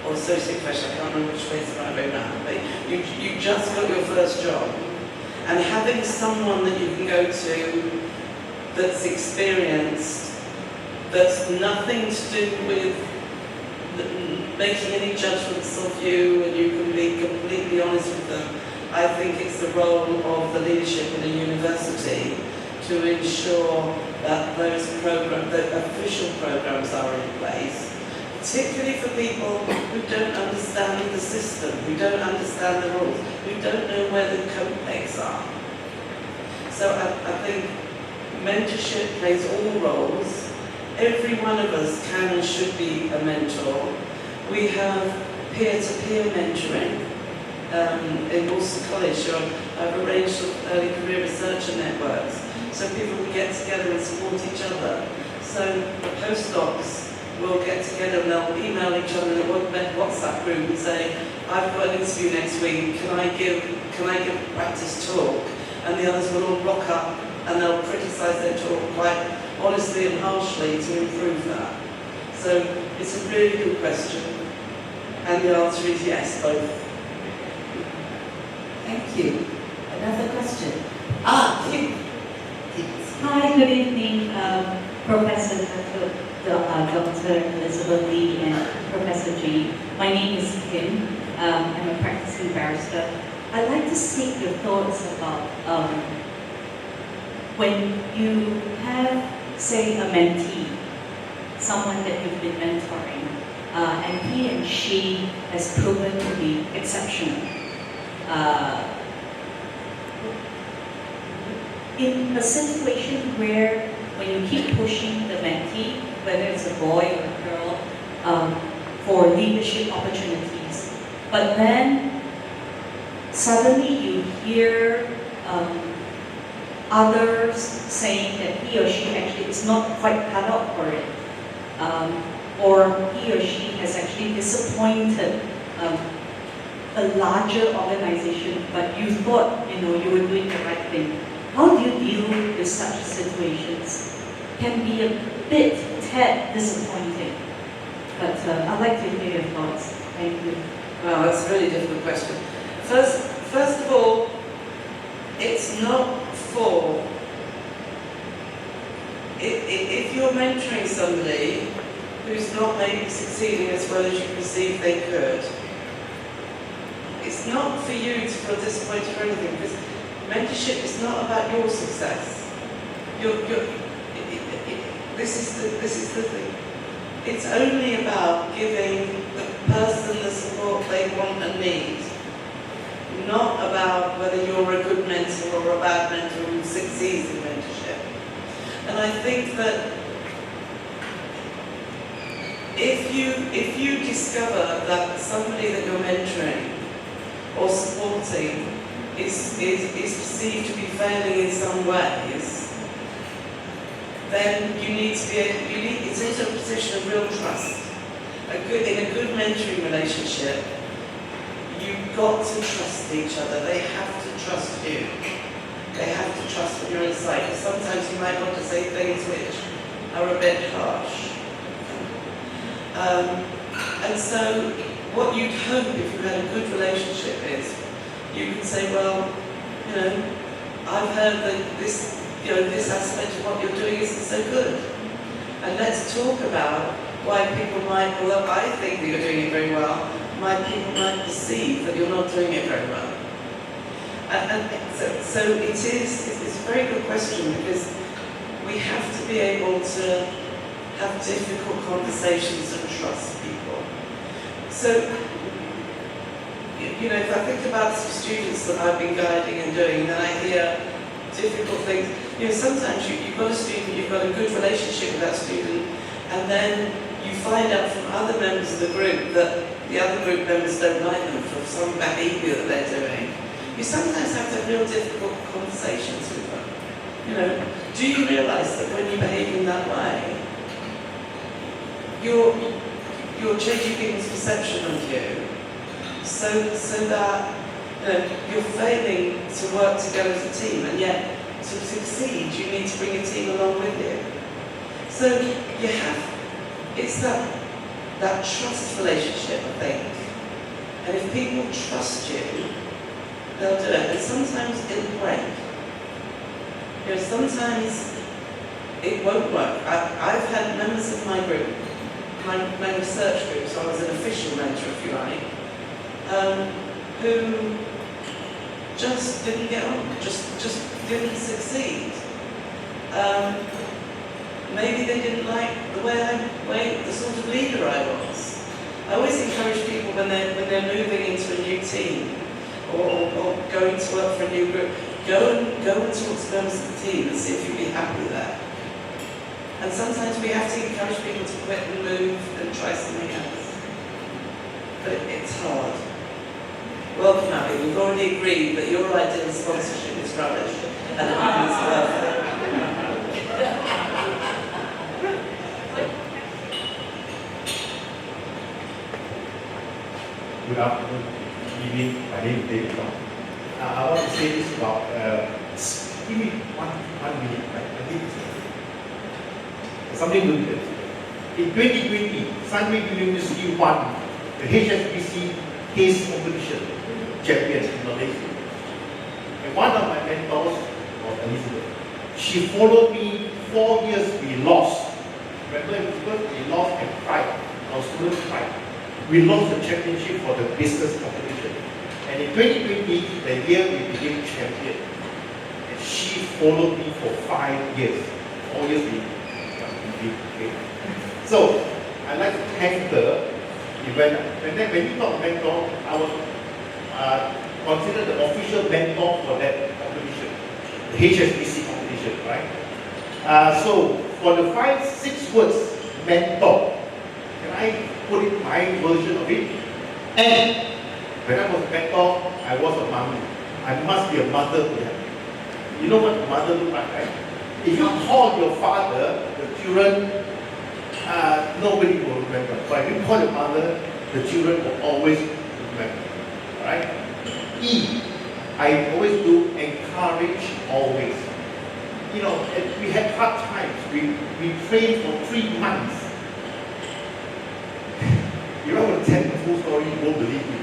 or associate professor, I can't remember which way it's the right way around, but you just got your first job. And having someone that you can go to that's experienced, that's nothing to do with making any judgments of you, and you can be completely honest with them. I think it's the role of the leadership in a university to ensure that those programs, the official programs are in place, particularly for people who don't understand the system, who don't understand the rules, who don't know where the code pegs are. So I think mentorship plays all roles. Every one of us can and should be a mentor. We have peer-to-peer mentoring. In Wolfson College, I've arranged early career researcher networks so people can get together and support each other. So the postdocs will get together and they'll email each other in a WhatsApp group and say, I've got an interview next week, can I give a practice talk? And the others will all rock up and they'll criticise their talk quite honestly and harshly to improve that. So it's a really good question. And the answer is yes, both. Thank you. Another question? Kim. Please. Hi, good evening, Professor Dr. Elizabeth Lee and Professor Jane. My name is Kim. I'm a practicing barrister. I'd like to seek your thoughts about when you have, say, a mentee, someone that you've been mentoring, and he and she has proven to be exceptional. In a situation where when you keep pushing the mentee, whether it's a boy or a girl, for leadership opportunities, but then suddenly you hear others saying that he or she actually is not quite cut out for it, or he or she has actually disappointed a larger organization, but you thought you were doing the right thing. How do you deal with such situations? Can be a tad disappointing, but I'd like to hear your thoughts. Thank you. Wow, that's a really difficult question. First of all, it's not for, if you're mentoring somebody who's not maybe succeeding as well as you perceive they could, it's not for you to feel disappointed or anything, because mentorship is not about your success. This is the thing. It's only about giving the person the support they want and need, not about whether you're a good mentor or a bad mentor who succeeds in mentorship. And I think that if you discover that somebody that you're mentoring or supporting is perceived to be failing in some ways, then you need to it's into a position of real trust. In a good mentoring relationship, you've got to trust each other. They have to trust you. They have to trust what you're inside. Because sometimes you might want to say things which are a bit harsh. And so what you'd hope if you had a good relationship is you could say, well, I've heard that this aspect of what you're doing isn't so good. And let's talk about why people might, although I think that you're doing it very well, people might perceive that you're not doing it very well. And so it's a very good question, because we have to be able to have difficult conversations and trust people. So, if I think about some students that I've been guiding and doing, then I hear difficult things. Sometimes you've got a student, you've got a good relationship with that student, and then you find out from other members of the group that the other group members don't like them for some behaviour that they're doing. You sometimes have to have real difficult conversations with them. Do you realise that when you behave in that way, you're changing people's perception of you, so that you're failing to work together as a team, and yet to succeed you need to bring a team along with you. So it's that trust relationship, I think. And if people trust you, they'll do it. And sometimes it'll break. Sometimes it won't work. I've had members of my group, my research group, so I was an official mentor, if you like, who just didn't get on, just didn't succeed. Maybe they didn't like the sort of leader I was. I always encourage people when they're moving into a new team or going to work for a new group, Go and talk to members of the team and see if you'll be happy there. And sometimes we have to encourage people to quit and move and try something else. But it's hard. Welcome, Abby. We've already agreed that your idea of sponsorship is rubbish and mine is perfect. Good afternoon, good evening. My name is Dato Dr. I want to say this about, give me one minute, right? I think it's something to do with it. In 2020, Sunway University won the HSBC case competition champion in Malaysia. And one of my mentors was Elizabeth. She followed me 4 years. We lost. Remember, we lost and cried. Our students cried. We lost the championship for the business competition. And in 2020, the year we became champion. And she followed me for 5 years. 4 years we became. So, I'd like to thank her. When you talk mentor, I was considered the official mentor for that competition, the HSBC competition, right? So, for the 5-6 words, mentor, can I put in my version of it? And when I was a mentor, I was a mom. I must be a mother to them. You know what a mother looks like, right? If you call your father, the children, nobody will remember. But if you call your mother, the children will always remember. Alright? E, I always do encourage always. You know, we had hard times. We trained for 3 months. If I were to tell the full story, you won't believe me.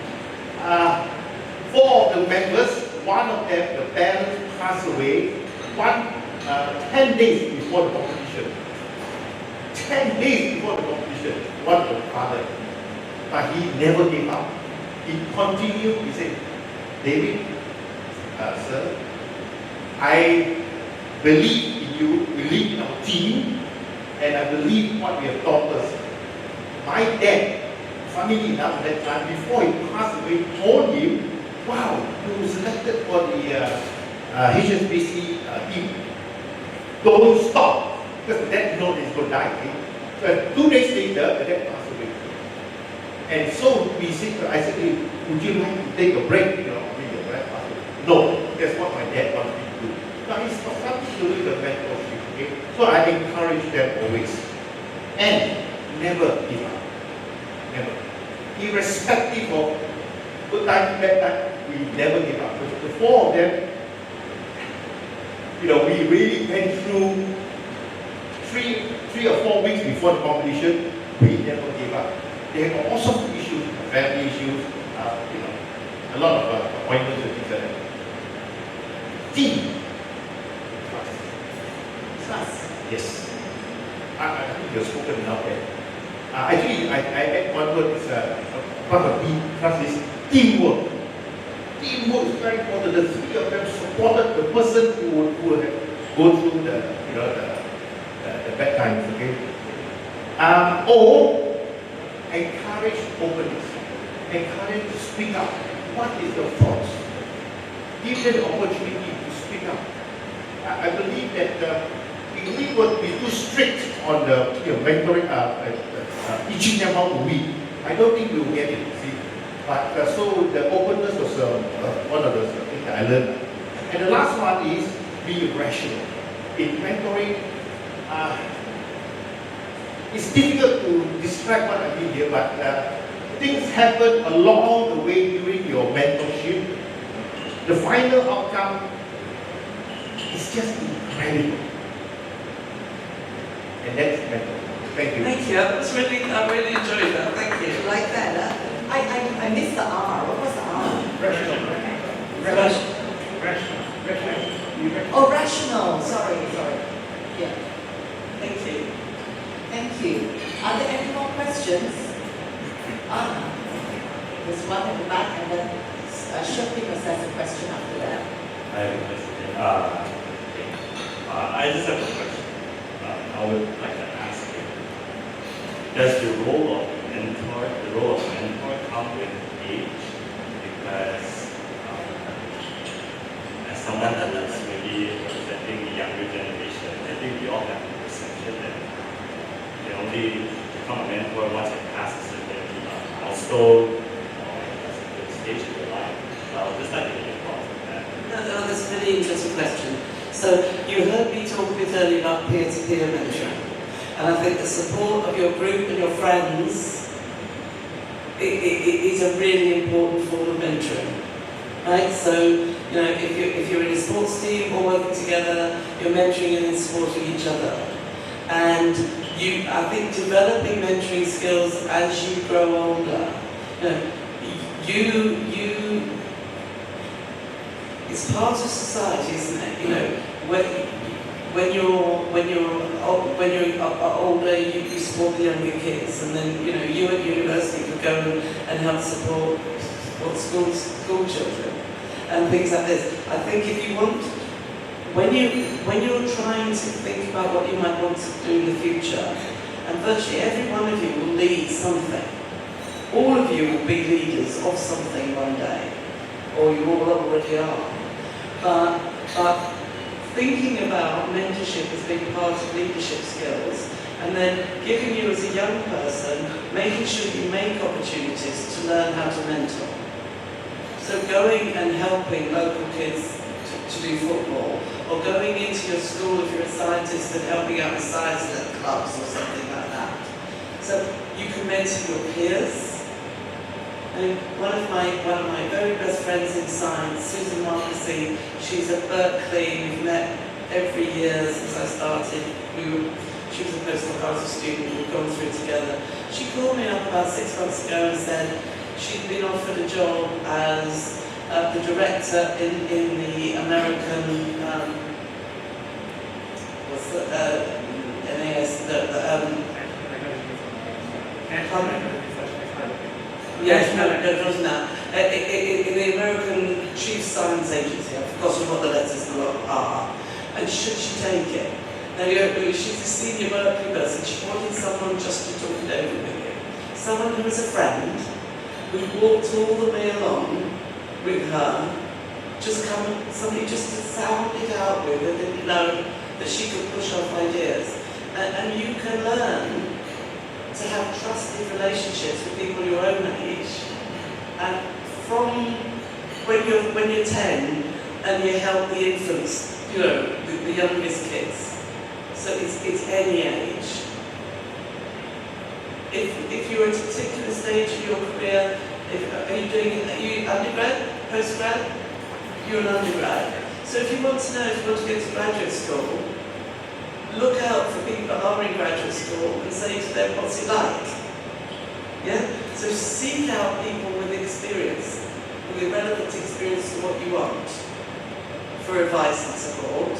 4 of the members, one of them, the parents passed away, 10 days before the competition. 10 days before the competition, one was the father. But he never gave up. He continued, he said, David, sir, I believe in you, believe in our team, and I believe what you have taught us. My dad, funnily enough, at that time, before he passed away, told him, wow, you were selected for the HSBC team. Don't stop, because the dad knows he's going to die. Okay? So 2 days later, the dad passed away. And so we said, I said, would you like to take a break? You know, when your dad passed away. No, that's what my dad wanted me to do. Now it's got something to do with the mentorship. Okay? So I encourage them always. And never give up. Never. Irrespective of good time, bad time, we never give up. The 4 of them, you know, we really went through 3 or 4 weeks before the competition. We never gave up. They had all sorts of issues, family issues, you know, a lot of appointments and things like that. Team. Trust. Yes. I think you've spoken enough there. Actually, I add one word, is part of team, trust is teamwork. Teamwork is very important. The 3 of them supported the person who had go through the, you know, the bad times, okay? Or encourage openness. Encourage to speak up. What is your thoughts? Give them the opportunity to speak up. I believe that if we were to be too strict on the mentoring, teaching them how to read, I don't think we'll get it, see. But so the openness was one of the things that I learned. And the last one is be rational. In mentoring, it's difficult to describe what I mean here, but things happen along the way during your mentorship. The final outcome is just incredible. And that's mentoring. Thank you. Thank you. I really enjoyed that. Thank you. Like that, I missed the R. What was the R? Rational. Oh, rational. Sorry. Yeah. Thank you. Thank you. Are there any more questions? There's one at the back, and then Shopee has a question after that. I have a question. I just have a question. I would like to ask you, does the role of mentor come with age? Because as someone that me representing the younger generation. I think we all have the perception that you can only become a mentor once you pass a certain milestone or a certain stage in your life. I'll just like to get your thoughts on that. No, that's a really interesting question. So you heard me talk a bit earlier about peer-to-peer mentoring. And I think the support of your group and your friends is a really important form of mentoring. Right? So, you know, if you're in a sports team or working together, you're mentoring and supporting each other. And I think developing mentoring skills as you grow older, it's part of society, isn't it? You know, when you're older, you support the younger kids, and then you at university could go and help support school children and things like this. I think if you want, when you're trying to think about what you might want to do in the future, and virtually every one of you will lead something. All of you will be leaders of something one day, or you all already are. But thinking about mentorship as being part of leadership skills, and then giving you as a young person, making sure you make opportunities to learn how to mentor. So going and helping local kids to do football, or going into your school if you're a scientist and helping out with science clubs or something like that. So you can mentor your peers. I mean, one of my very best friends in science, Susan Marquesi, she's at Berkeley. We've met every year since I started. She was a postdoc, I was a student, we've gone through together. She called me up about 6 months ago and said she'd been offered a job as the director in the American NAS, in the American Chief Science Agency. I've forgotten what the letters are. And should she take it? Now, she's a senior Berkeley person. She wanted someone just to talk it over with you. Someone who was a friend, who walked all the way along with her, somebody just to sound it out with, and didn't know that she could push off ideas. And you can learn to have trusted relationships with people your own age, and from when you're 10 and you help the infants, the youngest kids. So it's any age. If you're at a particular stage in your career, are you undergrad, postgrad? You're an undergrad. So if you want to know, if you want to go to graduate school, look out for people that are in graduate school and say to them, what's it like? Yeah? So seek out people with experience, with a relevant experience to what you want, for advice and support,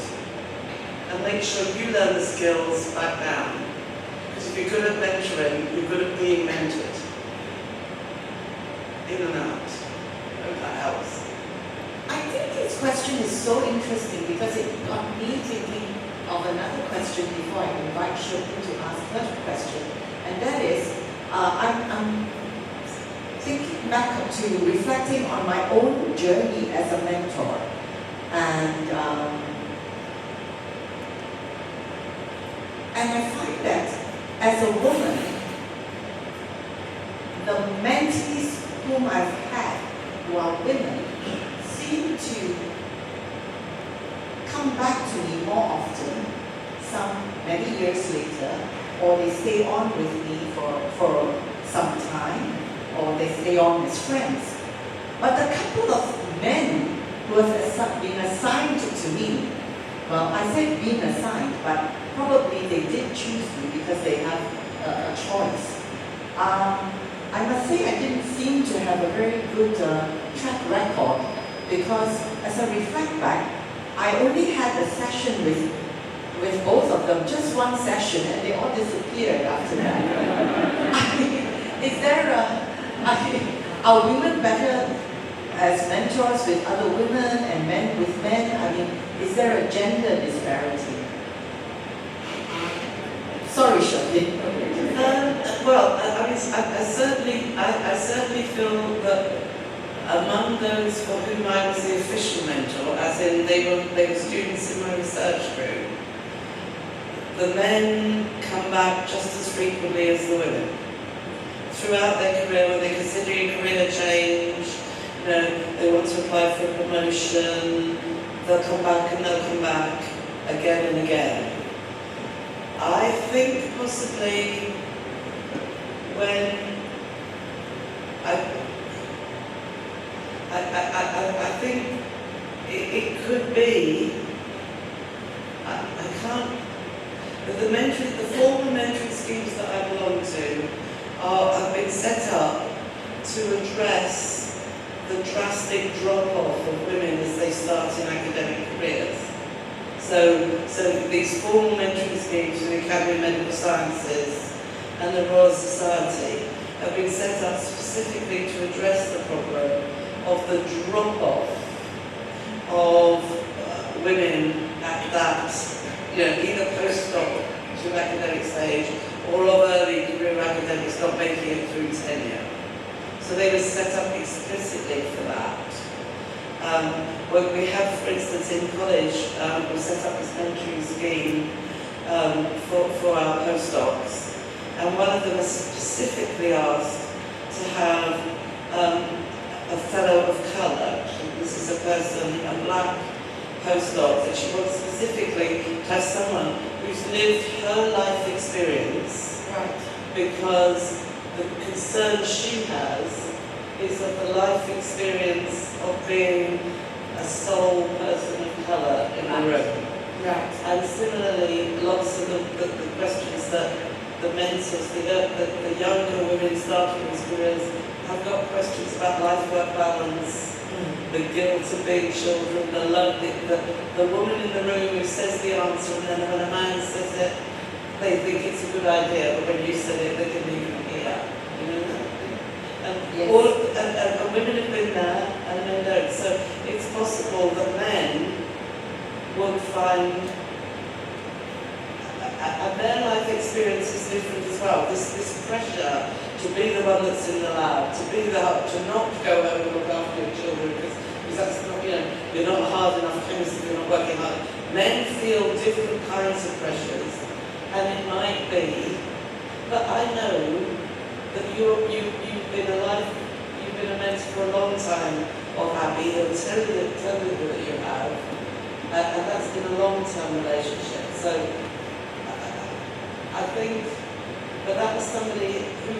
and make sure you learn the skills back down. Because if you're good at mentoring, you're good at being mentored. In and out. I hope that helps. I think this question is so interesting because it got me thinking of another question before I invite Shirley to ask her question. And that is, I'm thinking back to reflecting on my own journey as a mentor. And I find that as a woman, the mentees whom I've had who are women seem to come back to me more often, some many years later, or they stay on with me for some time, or they stay on as friends. But a couple of men who have been assigned to me, well, I say being assigned, but probably they did choose me because they have a choice. I must say I didn't seem to have a very good track record because as I reflect back, I only had a session with both of them, just one session, and they all disappeared after that. I mean, is there are women better as mentors with other women and men with men? I mean, is there a gender disparity? Sorry, Shirley. Well, I mean, I certainly feel that among those for whom I was the official mentor, as in they were students in my research group, the men come back just as frequently as the women. Throughout their career, when they're considering career change, they want to apply for a promotion, they'll come back and they'll come back again and again. I think possibly when I think it could be, I can't, the formal mentoring schemes that I belong to have been set up to address the drastic drop-off of women as they start in academic careers. So these formal mentoring schemes for the Academy of Medical Sciences and the Royal Society have been set up specifically to address the problem of the drop-off of women at that, either postdoc to academic stage or of early career academics not making it through tenure. So they were set up explicitly for that. Well, we have, for instance, in college, we set up this mentoring scheme for our postdocs, and one of them was specifically asked to have a fellow of colour. This is a person, a black postdoc, that she wants specifically to have someone who's lived her life experience, Right. because the concern she has is of the life experience of being a sole person of colour in the room. Right. And similarly, lots of the questions that the mentors, the younger women starting these careers, have got questions about life-work balance, the guilt of being children, the woman in the room who says the answer, and then when a man says it, they think it's a good idea, but when you said it, they didn't even hear. And, Yes. and women have been there, and men don't. So it's possible that men would find, and their life experience is different as well. This pressure to be the one that's in the lab, to not go home and look after your children, because that's not, you're not hard enough chemist, you're not working hard. Men feel different kinds of pressures, and it might be, but I know that you've been a mentor for a long time of Abby, he'll tell you that you have, and that's been a long-term relationship. So I think, but that was somebody who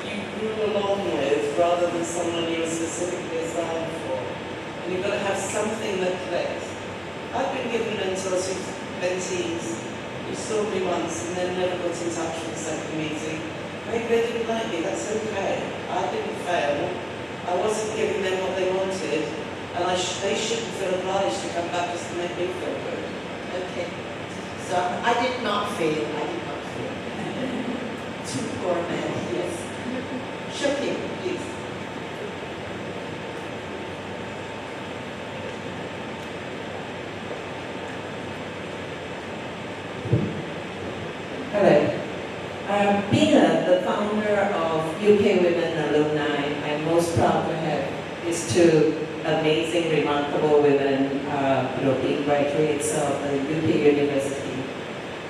you grew along with rather than someone you were specifically assigned for. And you've got to have something that clicks. I've been given mentees who saw me once and then never got in touch for the second meeting. Maybe they didn't like me, that's okay. I didn't fail. I wasn't giving them what they wanted, and they shouldn't feel obliged to come back just to make me feel good. Okay. So I did not fail. Two poor men, yes. Shaki, please. Hello. Being the founder of UK Women Alumni, I'm most proud to have these two amazing, remarkable women, being graduates of the UK University.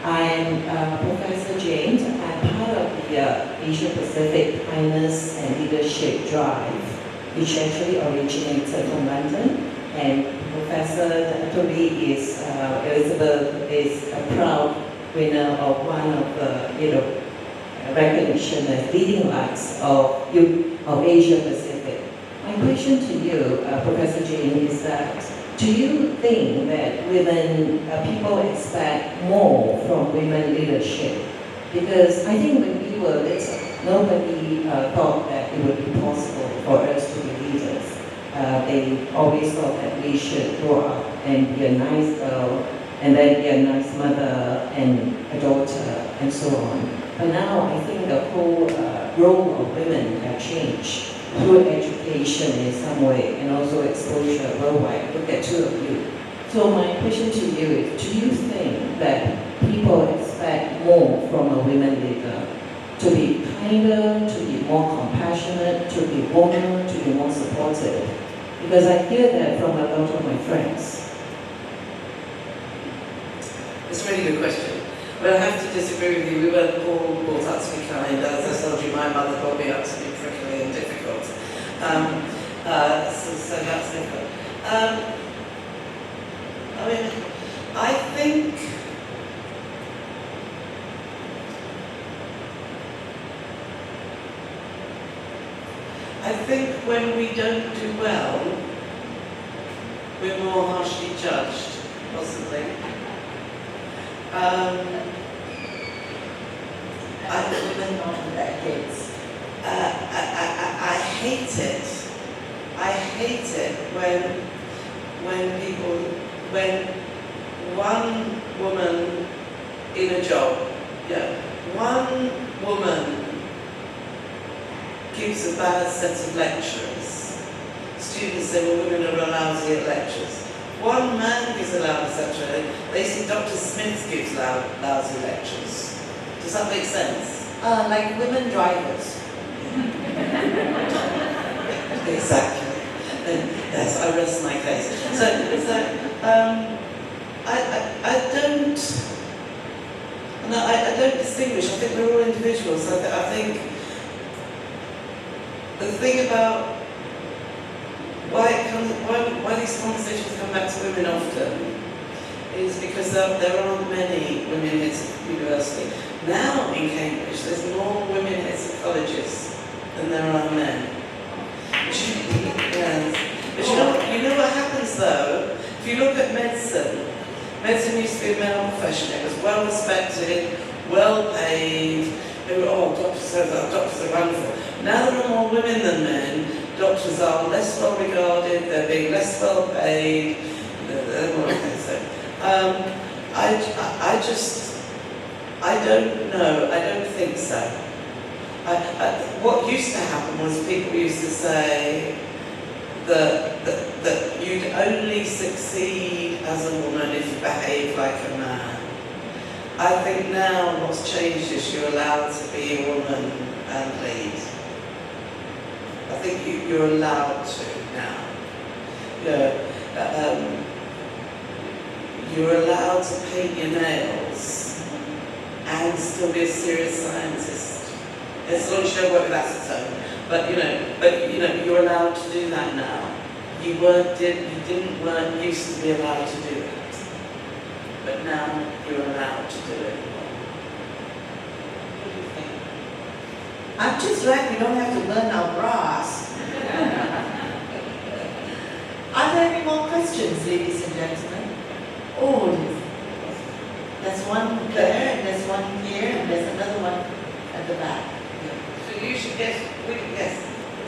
I'm Professor Jane. I'm part of the Asia Pacific Kindness and Leadership Drive, which actually originated from London. And Professor Dato Elizabeth is a proud winner of one of the recognition as leading lights of Asia Pacific. My question to you, Professor Jane, is that do you think that people expect more from women leadership? Because I think when we were little, nobody thought that it would be possible for us to be leaders. They always thought that we should grow up and be a nice girl, and then be a nice mother and a daughter, and so on. But now I think the whole role of women have changed through education in some way, and also exposure worldwide. Look at two of you. So my question to you is, do you think that people expect more from a women leader? to be kinder, to be more compassionate, to be warmer, to be more supportive? Because I hear that from a lot of my friends. It's a really good question. But I have to disagree with you. We weren't all brought up to be kind. As I told you, my mother brought me up to be prickly and difficult. So that's difficult. I mean, I think when we don't do well, we're more harshly judged, possibly. Women not in their kids. I hate it. I hate it when one woman in a job, one woman gives a bad set of lectures. Students say, well, women are lousy at lectures. One man gives a lousy lecture. They say Dr. Smith gives lousy lectures. Does that make sense? Like women drivers. Exactly. Yes, I rest my case. So I don't distinguish. I think we're all individuals. I think the thing about why these conversations come back to women often is because there aren't many women heads of university. Now in Cambridge, there's more women heads of colleges than there are men. But you know what happens though? If you look at medicine used to be a male profession. It was well respected, well paid. Doctors are wonderful. Now there are more women than men. Doctors are less well regarded, they're being less well paid. I don't know, I don't think so. What used to happen was people used to say that you'd only succeed as a woman if you behave like a man. I think now what's changed is you're allowed to be a woman and lead. I think you're allowed to now. You're allowed to paint your nails and still be a serious scientist, as long as you don't work with acetone. But you're allowed to do that now. You weren't used to be allowed to do that, but now you're allowed to do it. What do you think? I'm just glad we don't have to burn our bras. Are there any more questions, ladies and gentlemen? Oh, there's one there, and there's one here, and there's another one at the back. So you should guess. Yes.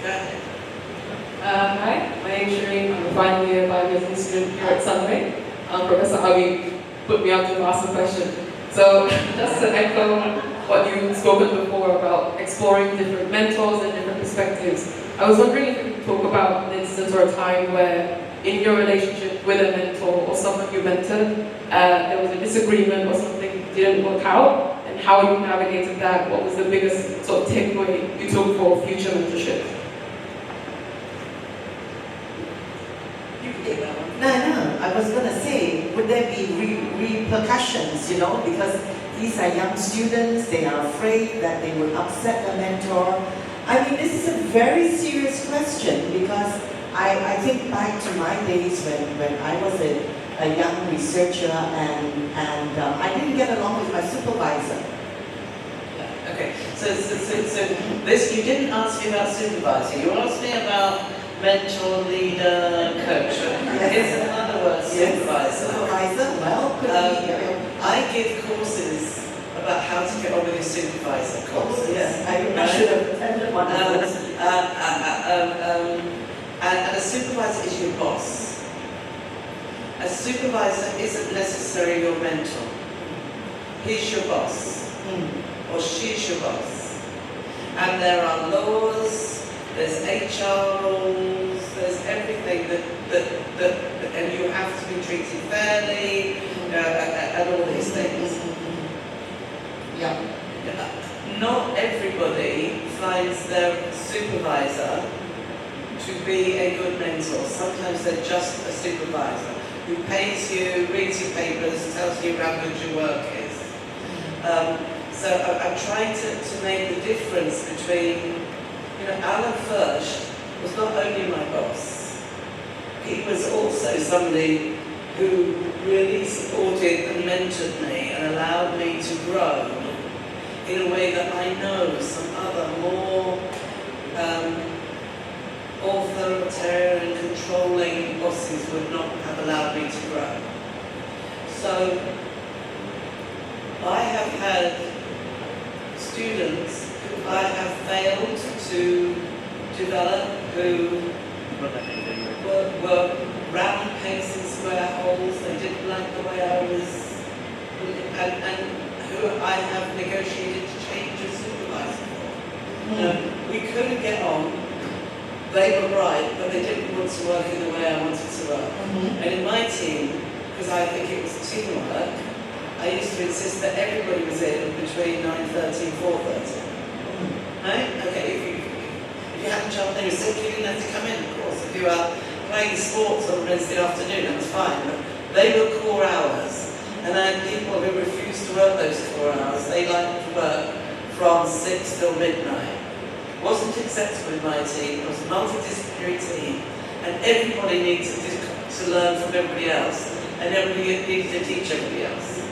Go ahead. Hi, my name is Shireen. I'm a final year biobusiness student here at Sunway. Professor Abi put me out to ask a question. So just to echo what you've spoken before about exploring different mentors and different perspectives, I was wondering if you could talk about an instance or a time where in your relationship with a mentor or someone you mentored, there was a disagreement or something didn't work out, and how you navigated that. What was the biggest sort of takeaway you took for future mentorship? No, I was going to say, would there be repercussions, because these are young students, they are afraid that they will upset the mentor. I mean, this is a very serious question, because I think back to my days when I was a young researcher and I didn't get along with my supervisor. Okay, so this, you didn't ask me about supervisor, you asked me about mentor, leader, coach. Here's another word, supervisor. Supervisor, well, could be. I give courses about how to get on with your supervisor. Courses. Yes, I should have attended one of those. And a supervisor is your boss. A supervisor isn't necessarily your mentor. He's your boss, or she's your boss. And there are laws, there's HR rules, there's everything that and you have to be treated fairly, and all these things. Yeah. not everybody finds their supervisor to be a good mentor. Sometimes they're just a supervisor who pays you, reads your papers, tells you how good your work is. So I'm trying to make the difference between, Alan First was not only my boss, he was also somebody who really supported and mentored me and allowed me to grow in a way that I know some other more authoritarian, controlling bosses would not have allowed me to grow. So I have had students who I have failed to develop, who were round pegs in square holes, they didn't like the way I was, and who I have negotiated to change as supervisor for. We couldn't get on, they were bright, but they didn't want to work in the way I wanted to work. And in my team, because I think it was teamwork, I used to insist that everybody was in between 9:30 and 4:30. Right? Okay, if you had a child and you were sick, you didn't have to come in, of course. If you were playing sports on Wednesday afternoon, that was fine, but they were core hours. And I had people who refused to work those core hours. They liked to work from 6 till midnight. It wasn't acceptable in my team. It was a multidisciplinary team, and everybody needed to learn from everybody else, and everybody needed to teach everybody else.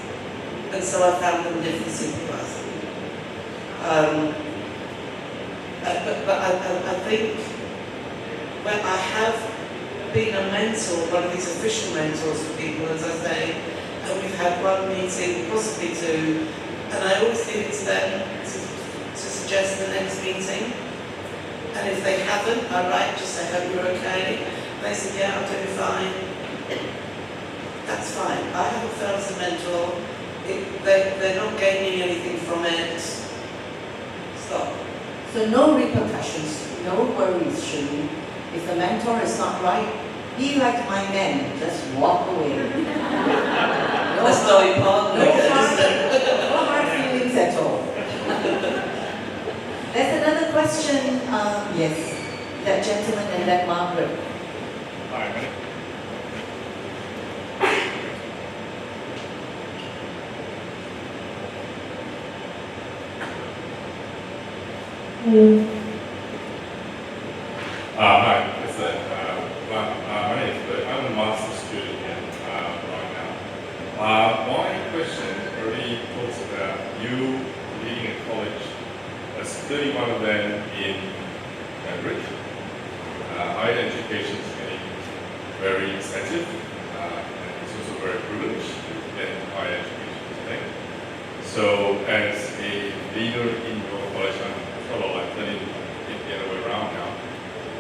And so I found them different supervisors. But I think when I have been a mentor, one of these official mentors for people, as I say, and we've had one meeting, possibly two, and I always leave it to them to suggest the next meeting. And if they haven't, I write, just say, hope you're okay. And they say, yeah, I'm doing fine. That's fine. I haven't felt as a mentor. They're not gaining anything from it. Stop. So no repercussions, no worries, Shirley. If the mentor is not right, be like my men, just walk away. That's not important. No hard feelings at all. There's another question, yes, that gentleman and that Margaret. Hi, hi, my name is Bert. I'm a master's student here right now. My question really talks about you leading a college. There's 31 of them in Cambridge. Higher education is getting very expensive, and it's also very privileged to get higher education today. So as a leader in your college, I'm sort of like turning it the other way around now.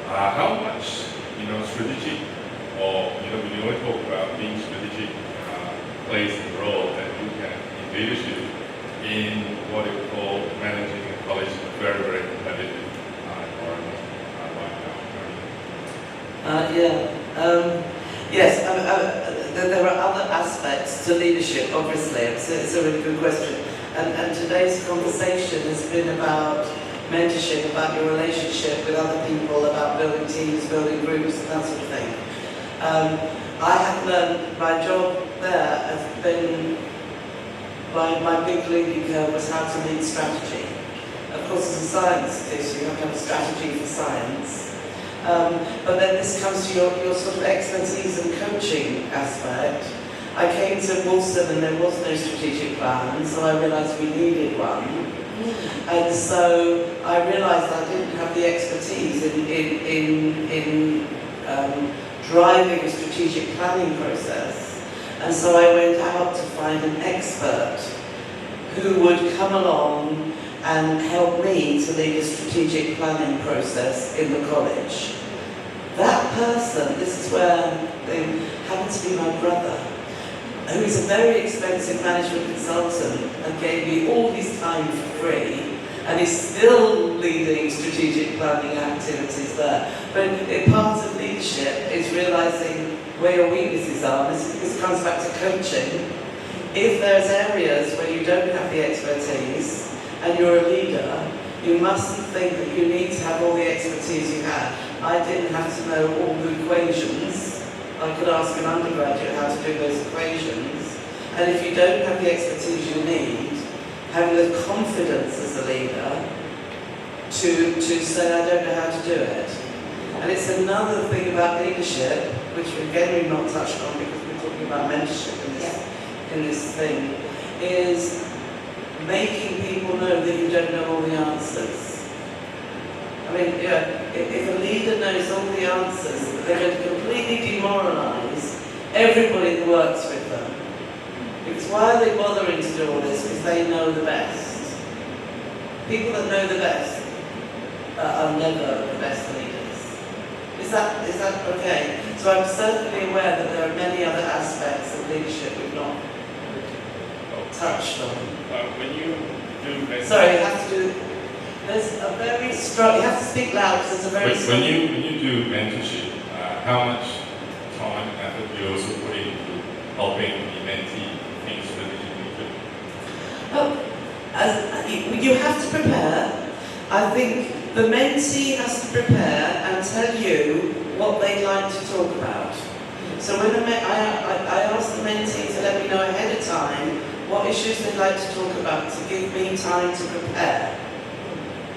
How much, strategic, or when you only talk about being strategic, plays a role that you can in leadership in what you call managing a college in a very, very competitive environment right now? Yes, there are other aspects to leadership, obviously. It's a really good question. And today's conversation has been about mentorship, about your relationship with other people, about building teams, building groups, and that sort of thing. I have learned my job there has been, my big learning curve was how to lead strategy. Of course, as a scientist, you have to have a strategy for science. But then this comes to your sort of expertise and coaching aspect. I came to Wolfson and there was no strategic plan, so I realised we needed one. And so I realised I didn't have the expertise in driving a strategic planning process. And so I went out to find an expert who would come along and help me to lead a strategic planning process in the college. That person, this is where they happened to be my brother, who is a very expensive management consultant and gave me all his time for free, and is still leading strategic planning activities there. But part of leadership is realising where your weaknesses are. This comes back to coaching. If there's areas where you don't have the expertise, and you're a leader, you mustn't think that you need to have all the expertise you have. I didn't have to know all the equations. I could ask an undergraduate how to do those equations. And if you don't have the expertise you need, having the confidence as a leader to say, I don't know how to do it. And it's another thing about leadership, which again we've not touched on because we're talking about mentorship in this thing, is making people know that you don't know all the answers. I mean, if a leader knows all the answers, they're going to completely demoralise everybody that works with them. Because why are they bothering to do all this? Because they know the best. People that know the best are never the best leaders. Is that okay? So I'm certainly aware that there are many other aspects of leadership we've not touched on. When you do mentorship, Sorry, you have to do. There's a very strong. You have to speak loud because there's a very strong. When you do mentorship, how much time and effort do you also put into helping the mentee think strategically? Oh, you have to prepare. I think the mentee has to prepare and tell you what they'd like to talk about. So when I ask the mentee to let me know ahead of time what issues they'd like to talk about to give me time to prepare.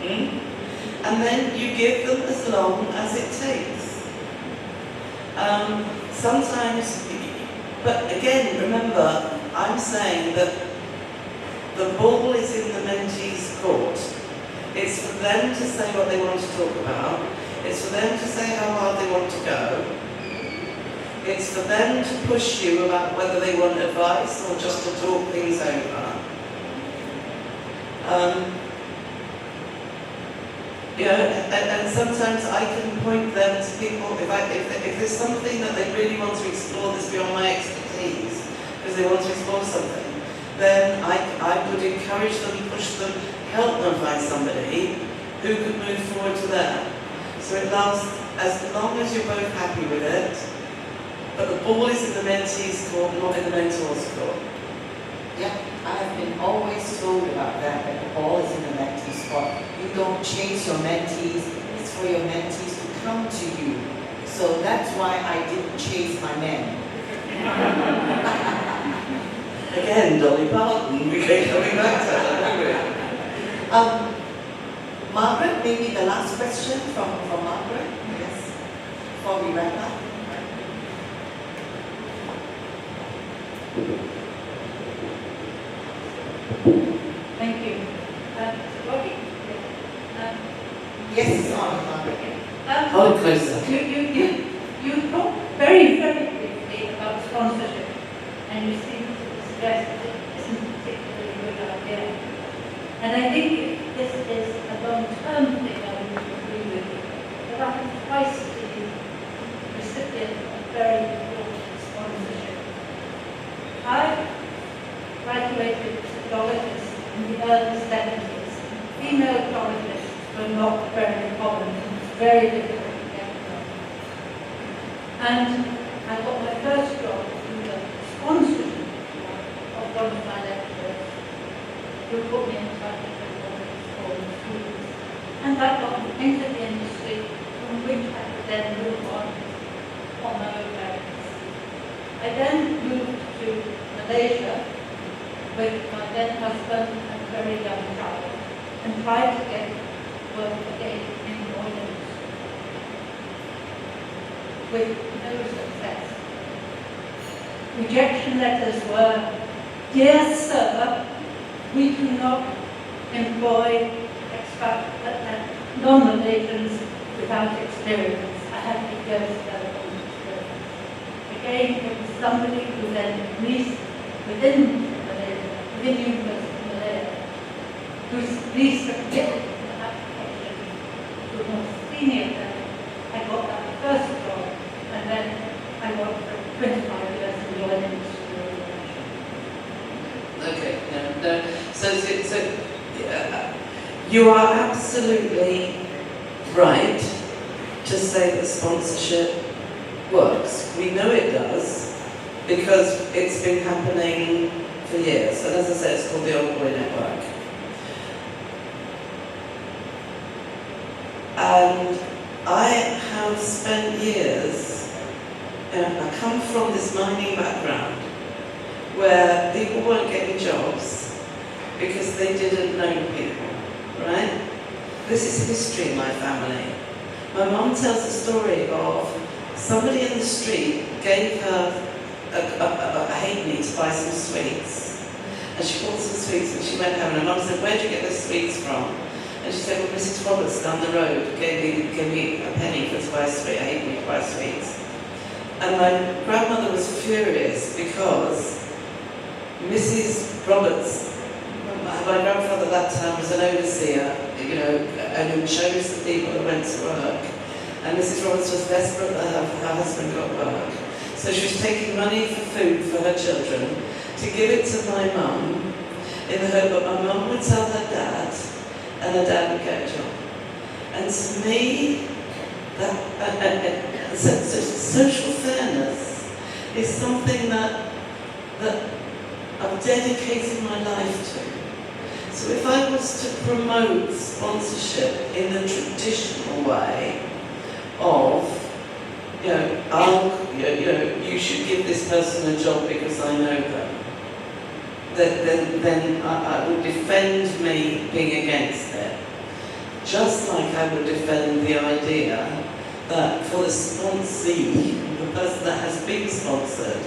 And then you give them as long as it takes. Sometimes, but again, remember, I'm saying that the ball is in the mentee's court. It's for them to say what they want to talk about. It's for them to say how hard they want to go. It's for them to push you about whether they want advice or just to talk things over. And sometimes I can point them to people, if there's something that they really want to explore that's beyond my expertise, because they want to explore something, then I would encourage them, push them, help them find somebody who could move forward to that. So it lasts as long as you're both happy with it, but the ball is in the mentee's court, not in the mentor's court. Yeah, I have been always told about that the ball is in the mentee's court. You don't chase your mentees, it's for your mentees to come to you. So that's why I didn't chase my men. Again, Dolly Parton, we keep coming back to that. Margaret, maybe the last question from Margaret, yes, before we wrap up. Thank you. Rocky? Yes, it's on, Margaret. Hold it closer. You talk very, very briefly about sponsorship, and you seem to suggest that it isn't a particularly good idea. And I think this is a long-term thing, I would agree with you. But I have twice been the recipient of very important sponsorship. I graduated as a geologist in the early 70s. Female geologists were not very common. It was very difficult to get them. And I got my first job through the sponsorship of one of my lecturers, who put me in touch with one of his foreign students. And that got me into the industry, from which I could then move on my own merits. I then moved to Malaysia with my then husband and very young child, and tried to get work again in the oil industry, with no success. Rejection letters were, "Dear Sir, we do not employ non-Malaysians without experience." I had to go to development experience. Again, it was somebody who then, at least within Malaysia, within University of Malaya, whose least submitted the application to a more senior level. I got that first job, and then I worked for 25 years in the oil industry. Okay, no. So you are absolutely right to say that sponsorship works. We know it does because it's been happening for years. And as I said, it's called the Old Boy Network. And I have spent years, I come from this mining background, where people weren't getting jobs because they didn't know people, right? This is history in my family. My mum tells a story of somebody in the street gave her a halfpenny to buy some sweets. And she bought some sweets and she went home and her mum said, "Where'd you get the sweets from?" And she said, "Well, Mrs. Roberts down the road gave me a penny for to buy a halfpenny to buy sweets." And my grandmother was furious because Mrs. Roberts, my grandfather at that time was an overseer, and who chose the people that went to work. And Mrs. Roberts was desperate that her husband got work. So she was taking money for food for her children to give it to my mum in the hope that my mum would tell her dad and her dad would get a job. And to me, social fairness is something that I've dedicated my life to. So if I was to promote sponsorship in the traditional way of, you should give this person a job because I know them, then I would defend me being against it. Just like I would defend the idea that for the sponsee, the person that has been sponsored,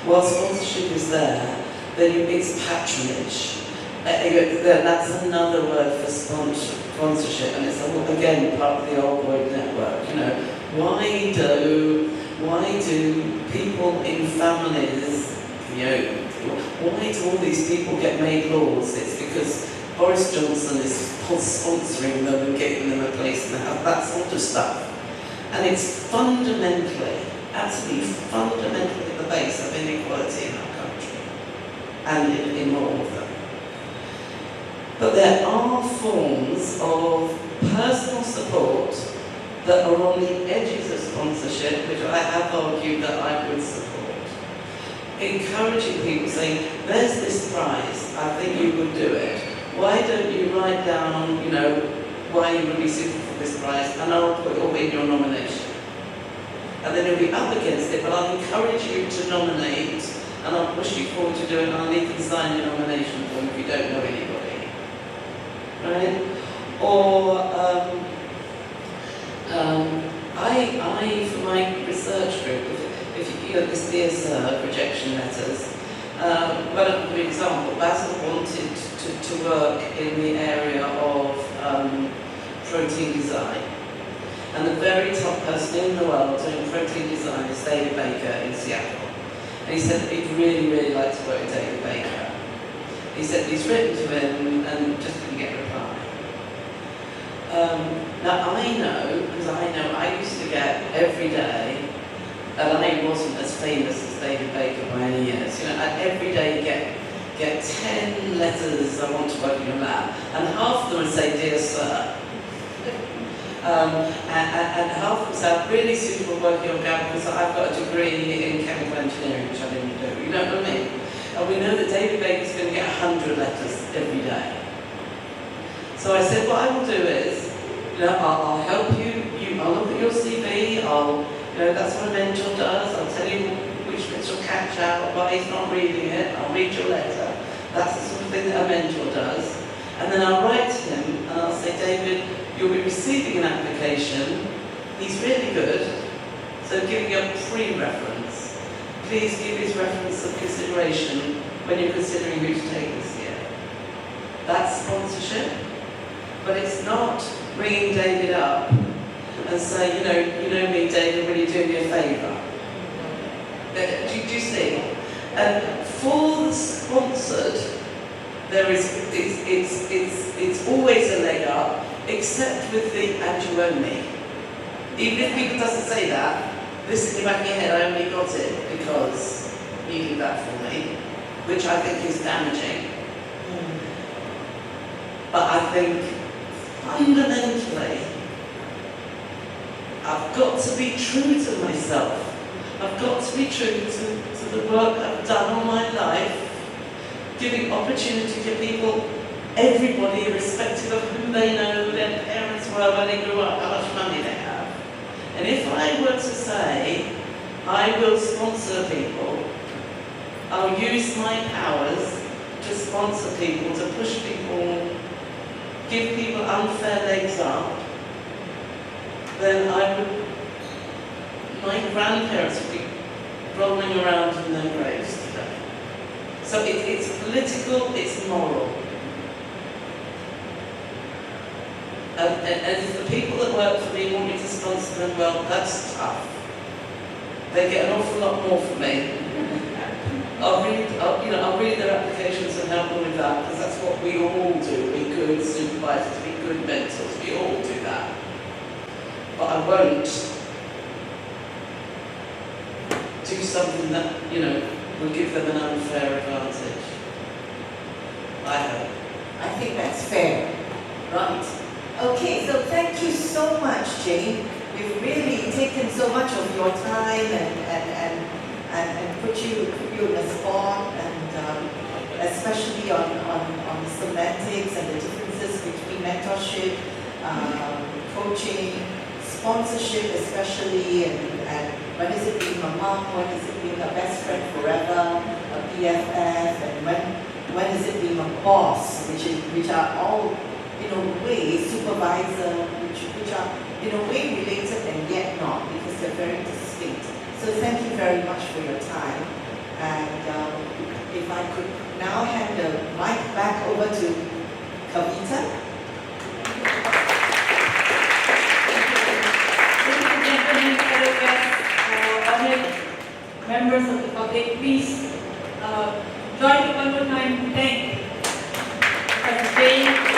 while sponsorship is there, then it's patronage. That's another word for sponsorship, and it's again part of the Old Boy network. Why do people in families, why do all these people get made laws? It's because Boris Johnson is sponsoring them and getting them a place in the house, that sort of stuff. And it's fundamentally, absolutely fundamentally the base of inequality in our country, and in all of them. But there are forms of personal support that are on the edges of sponsorship, which I have argued that I would support. Encouraging people, saying, "There's this prize, I think you would do it. Why don't you write down, why you would be suitable for this prize, and I'll put it all in your nomination. And then you'll be up against it, but I'll encourage you to nominate, and I'll push you forward to do it, and I'll even sign your nomination form if you don't know anybody." Right? Or, I for my research group, if you this DSR rejection letters, well, for example, Basil wanted to work in the area of protein design. And the very top person in the world doing protein design is David Baker in Seattle. And he said that he'd really, really like to work with David Baker. He said he's written to him and just didn't get a reply. Now I know, because I used to get every day, and I wasn't as famous as David Baker by any years, I'd every day get 10 letters, "I want to work in your lab," and half of them would say, "Dear Sir." And half of them say, "I'm really suitable working on lab because I've got a degree in chemical engineering," which I didn't do. You know what I mean? And we know that David Baker's going to get 100 letters every day. So I said, what I will do is, I'll help you. I'll look at your CV. That's what a mentor does. I'll tell you which bits will catch out, why he's not reading it. I'll read your letter. That's the sort of thing that a mentor does. And then I'll write to him and I'll say, "David, you'll be receiving an application. He's really good. So giving a pre-reference. Please give his reference some consideration when you're considering who to take this year." That's sponsorship. But it's not ringing David up and say, you know me, David, will you do me a favour? Do you see? And for the sponsored, it's always a leg up, except with the "and you owe me." Even if people doesn't say that, this in the back of your head, "I only got it because you did that for me," which I think is damaging. But I think fundamentally, I've got to be true to myself. I've got to be true to the work I've done all my life, giving opportunity to people everybody, irrespective of who they know, who their parents were when they grew up, how much money they have. And if I were to say, I will sponsor people, I'll use my powers to sponsor people, to push people, give people unfair legs up, then my grandparents would be rolling around in their graves today. So it's political, it's moral. And if the people that work for me want me to sponsor them, well, that's tough. They get an awful lot more from me. I'll read their applications and help them with that, because that's what we all do. We good supervisors, we good mentors, we all do that. But I won't do something that, will give them an unfair advantage. I hope. I think that's fair. Right. Okay, so thank you so much, Jane. We've really taken so much of your time and put you in the spot, and especially on the semantics and the differences between mentorship, coaching, sponsorship especially, and when is it being a mom, when is it being a best friend forever, a BFF, and when is it being a boss, which are all in a way supervisor, which are in a way related and yet not, because they're very distinct. So thank you very much for your time. And if I could now hand the mic back over to Kavita. Ladies and gentlemen, fellow guests, honored members of the public, please join me one more time to thank Professor Jane